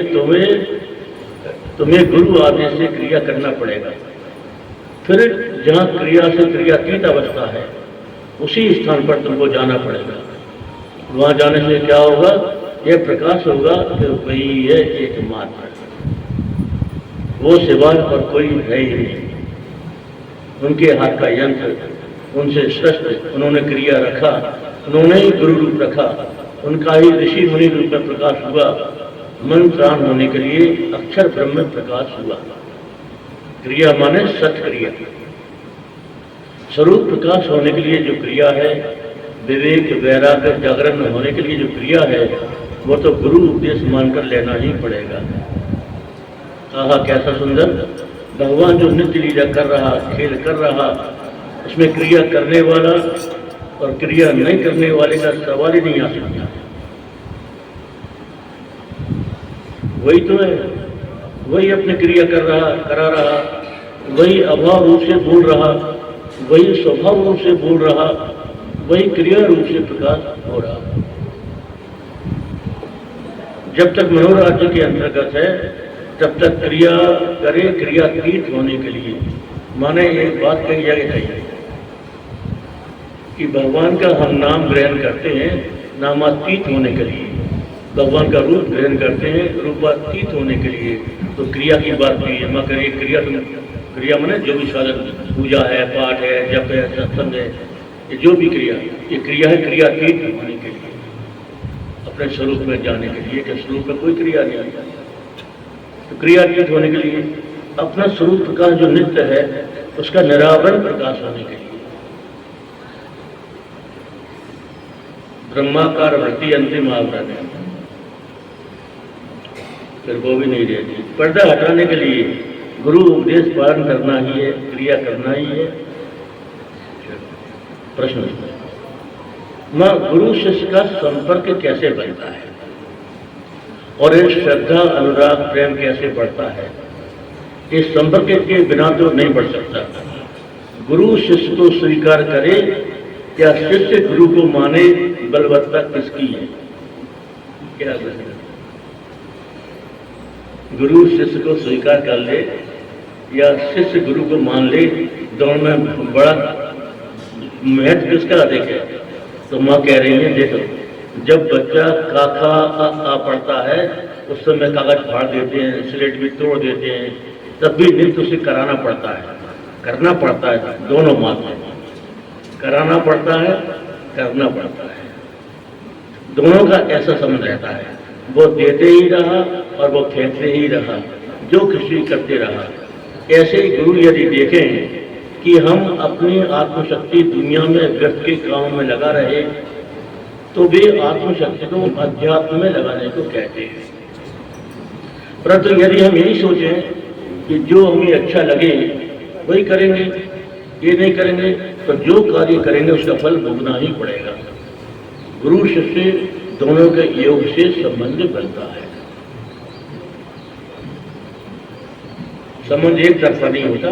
तुम्हें गुरु आदेश से क्रिया करना पड़ेगा। फिर जहाँ क्रिया से क्रियातीत अवस्था है, उसी स्थान पर तुमको जाना पड़ेगा। वहाँ जाने से क्या होगा? यह प्रकाश होगा कि वही है एकमात्र, वो सिवाय और कोई है ही नहीं। उनके हाथ का यंत्र, उनसे सृष्टि, उन्होंने क्रिया रखा, उन्होंने ही गुरु रूप रखा, उनका ही ऋषि मुनि रूप में प्रकाश हुआ। मन प्राण होने के लिए अक्षर ब्रह्म में प्रकाश हुआ। क्रिया माने सत्क्रिया। स्वरूप प्रकाश होने के लिए जो क्रिया है, विवेक वैराग्य जागरण होने के लिए जो क्रिया है, वो तो गुरु उपदेश मानकर लेना ही पड़ेगा। आहा, कैसा सुंदर भगवान जो नित्य लीला कर रहा, खेल कर रहा, उसमें क्रिया करने वाला और क्रिया नहीं करने वाले का सवाल ही नहीं आ सकता। वही तो है। वही अपनी क्रिया करा रहा, वही अभाव रूप से बोल रहा, वही स्वभाव रूप से बोल रहा, वही क्रिया रूप से प्रकाश हो रहा। जब तक मनोराज्य के अंतर्गत है तब तक क्रिया करे, क्रियातीत होने के लिए। माने एक बात कही जानी चाहिए कि भगवान का हम नाम ग्रहण करते हैं नामातीत होने के लिए, भगवान का रूप ग्रहण करते हैं रूपातीत होने के लिए। तो क्रिया की बात की है, माँ करिए क्रिया माने जो भी साधन, पूजा है, पाठ है, जप है, सत्संग है, ये जो भी क्रिया, ये क्रिया है क्रियातीत होने के लिए, अपने स्वरूप में जाने के लिए कि स्वरूप में कोई क्रिया नहीं है। तो क्रियातीत होने के लिए अपना स्वरूप प्रकाश जो नित्य है उसका निरावरण प्रकाश होने के लिए ब्रह्माकार वृत्ति अंतिम आवरण है, फिर वो भी नहीं रहती। पर्दा हटाने के लिए गुरु उपदेश पालन करना ही है, क्रिया करना ही है। प्रश्न, मां गुरु शिष्य का संपर्क कैसे बनता है और ये श्रद्धा अनुराग प्रेम कैसे बढ़ता है? इस संपर्क के बिना तो नहीं बढ़ सकता। गुरु शिष्य को स्वीकार करे या शिष्य गुरु को माने, बलवत्ता किसकी है? क्या है? गुरु शिष्य को स्वीकार कर ले या शिष्य गुरु को मान ले, दोनों में बड़ा महत्व किसका अधिक है? तो माँ कह रही है, देखो जब बच्चा काका आ पढ़ता है उस समय कागज फाड़ देते हैं, स्लेट भी तोड़ देते हैं, तब भी नृत्य उसे कराना पड़ता है, करना पड़ता है। दोनों माध्यम, कराना पड़ता है, करना पड़ता है, दोनों का ऐसा संबंध रहता है। वो देते ही रहा और वो फेंकते ही रहा, जो खुशी करते रहा। ऐसे ही गुरु यदि देखें कि हम अपनी आत्मशक्ति दुनिया में व्यर्थ के काम में लगा रहे, तो वे आत्मशक्ति को अध्यात्म में लगाने को कहते हैं। परंतु यदि हम यही सोचें कि जो हमें अच्छा लगे वही करेंगे, ये नहीं करेंगे, तो जो कार्य करेंगे उसका फल भोगना ही पड़ेगा। गुरु शिष्य दोनों के योग से संबंध बनता है। संबंध एक तरफा नहीं होता,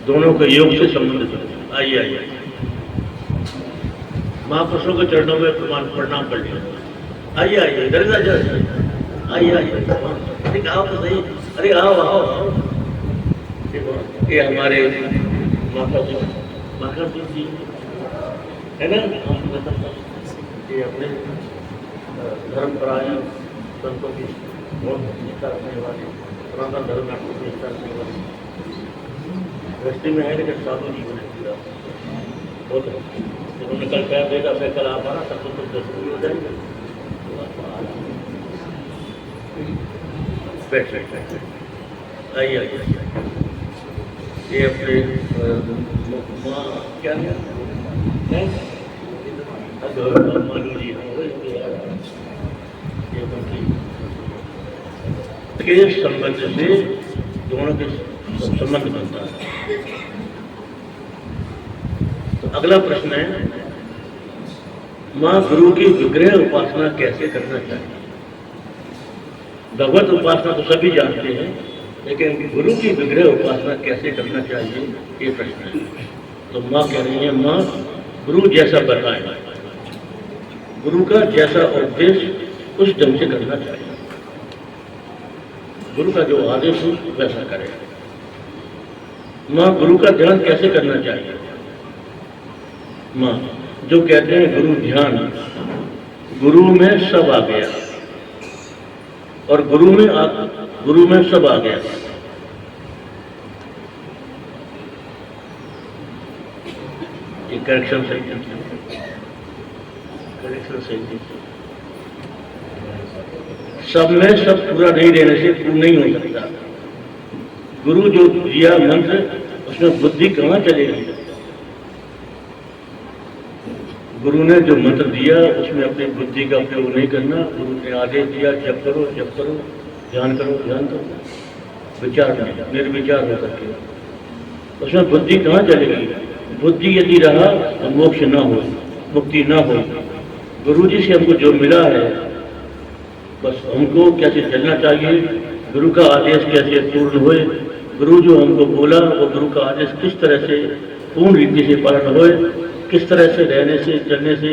दोनों के योग से संबंध बनता है। आइए महापुरुषों के चरणों में प्रणाम कर लिया। आइए इधर आइए, अरे आओ तो सही, अरे आओ। ये हमारे माता जी है ना, ये अपने धर्मपरायण संतों की बहुत निष्ठा रखने वाले, सनातन धर्म में निष्ठा रखने वाले, गृहस्थी में है लेकिन साधु जीवन है बहुत। उन्होंने कल पैर देगा, फिर कल आप आना, तब तो दस्तूरी हो जाएंगे। आइए ये अपने क्या मालू जी के संबंध से दोनों के संबंध बनता है। तो अगला प्रश्न है, मां गुरु की विग्रह उपासना कैसे करना चाहिए? भगवत उपासना तो सभी जानते हैं, लेकिन गुरु की विग्रह उपासना कैसे करना चाहिए, ये प्रश्न है। तो मां कह रही है, मां गुरु जैसा बताए, गुरु का जैसा उपदेश उस ढंग से करना चाहिए। गुरु का जो आदेश हो वैसा करें। मां गुरु का ध्यान कैसे करना चाहिए? मां जो कहते हैं गुरु ध्यान, गुरु में सब आ गया और गुरु में सब आ गया। ये करेक्शन सही, सब में सब पूरा नहीं रहने से पूर्ण नहीं हो सकता। गुरु जो दिया मंत्र, उसमें बुद्धि कहाँ चलेगी? गुरु ने जो मंत्र दिया उसमें अपनी बुद्धि का उपयोग नहीं करना। गुरु ने आदेश दिया, जप करो, ध्यान करो, विचार नहीं, निर्विचार हो करके, उसमें बुद्धि कहाँ चलेगी? बुद्धि यदि रहा तो मोक्ष न हो, मुक्ति न हो। गुरु जी से हमको जो मिला है, बस हमको कैसे चलना चाहिए, गुरु का आदेश कैसे पूर्ण होए, गुरु जो हमको बोला वो गुरु का आदेश किस तरह से पूर्ण रीति से पालन होए, किस तरह से रहने से चलने से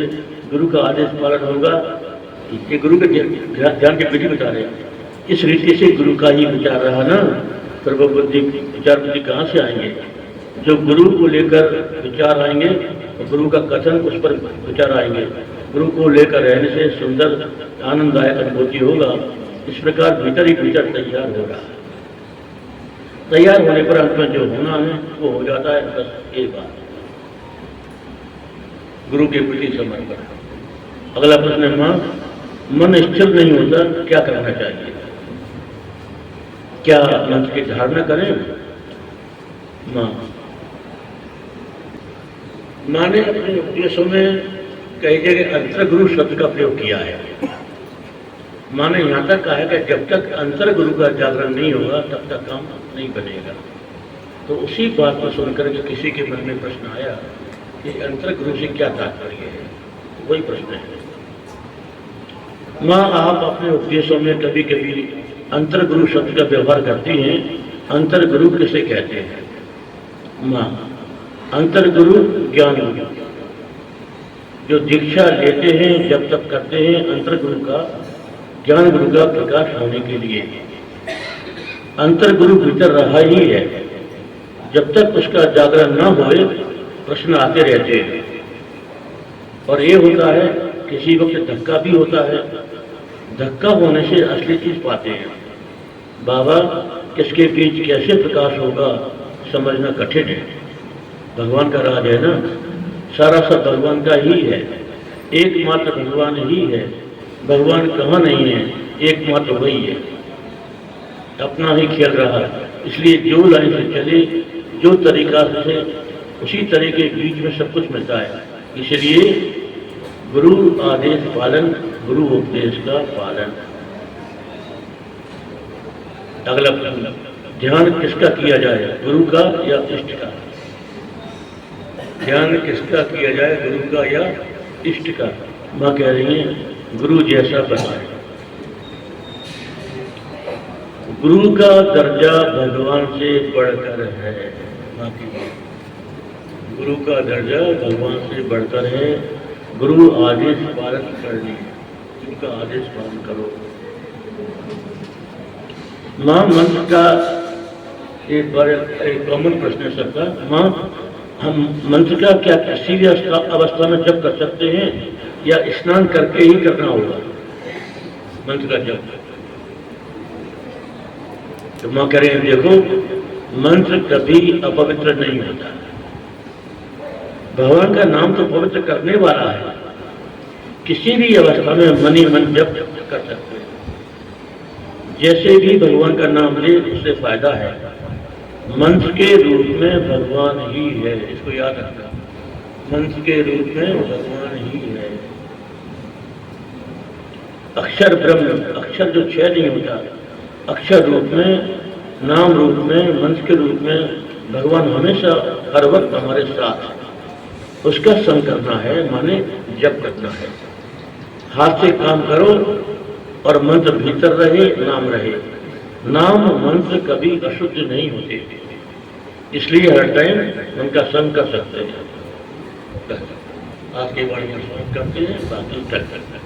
गुरु का आदेश पालन होगा, ये गुरु के ध्यान के विधि बता रहे हैं। इस रीति से गुरु का ही विचार रहा ना, फिर वो बुद्धि विचार बुद्धि कहाँ से आएंगे? जो गुरु को लेकर विचार आएंगे तो गुरु का कथन उस पर विचार आएंगे, गुरु को लेकर रहने से सुंदर आनंददायक अनुभूति होगा। इस प्रकार भीतर ही भीतर तैयार हो रहा है। तैयार होने पर अंत में जो होना है वो हो जाता है। बस एक बात, गुरु के प्रति समर्पण। अगला प्रश्न है, माँ मन स्थिर नहीं होता, क्या करना चाहिए? क्या मंत्र की धारणा करें? माँ ने अपने उपदेशों में कई जगह अंतर गुरु शब्द का प्रयोग किया है। माँ ने यहाँ तक कहा है कि जब तक अंतर गुरु का जागरण नहीं होगा तब तक काम नहीं बनेगा। तो उसी बात को सुनकर के किसी के मन में प्रश्न आया कि अंतर गुरु से क्या तात्पर्य है? वही प्रश्न है। माँ, आप अपने उपदेशों में कभी कभी अंतर गुरु शब्द का व्यवहार करती हैं। अंतर गुरु किसे कहते हैं? माँ, अंतर गुरु ज्ञान गुरु, जो दीक्षा लेते हैं जब तक करते हैं अंतर गुरु का, ज्ञान गुरु का प्रकाश होने के लिए। अंतर गुरु भीतर रहा ही है, जब तक उसका जागरण न होए प्रश्न आते रहते हैं। और ये होता है, किसी वक्त धक्का भी होता है। धक्का होने से असली चीज पाते हैं। बाबा, किसके बीच कैसे प्रकाश होगा समझना कठिन है। भगवान का राज है ना, सारा सब भगवान का ही है, एकमात्र भगवान ही है। भगवान कहाँ नहीं है, एकमात्र वही है, अपना ही खेल रहा है। इसलिए जो लाइन से चले, जो तरीका से, उसी तरीके के बीच में सब कुछ मिलता है। इसलिए गुरु आदेश पालन, गुरु उपदेश का पालन। अगला प्रश्न, ध्यान किसका किया जाए, गुरु का या इष्ट का? ध्यान किसका किया जाए, गुरु का या इष्ट का? माँ कह रही है, गुरु जैसा बताए। गुरु का दर्जा भगवान से बढ़कर है। माँ की बात, गुरु का दर्जा भगवान से बढ़कर है। गुरु आदेश पालन करनी, उनका आदेश पालन करो। माँ, मंत्र का एक बार एक कॉमन प्रश्न है सबका। माँ, हम मंत्र का क्या किसी भी अवस्था में जप कर सकते हैं या स्नान करके ही करना होगा मंत्र का जप? तो माँ कह रहे हैं, देखो, मंत्र कभी अपवित्र नहीं होता। भगवान का नाम तो पवित्र करने वाला है। किसी भी अवस्था में मन ही मन जप कर सकते हैं। जैसे भी भगवान का नाम ले उससे फायदा है। मंत्र के रूप में भगवान ही है, इसको याद रखना। मंत्र के रूप में भगवान ही है। अक्षर ब्रह्म, अक्षर जो क्षय नहीं होता, अक्षर रूप में, नाम रूप में, मंत्र के रूप में भगवान हमेशा हर वक्त हमारे साथ। उसका संग करना है, माने जप करना है। हाथ से काम करो और मंत्र भीतर रहे, नाम रहे। नाम मंत्र कभी अशुद्ध नहीं होते, इसलिए हर टाइम उनका संग कर सकते हैं। आज के बारे में करते हैं, बाकी कल करते हैं।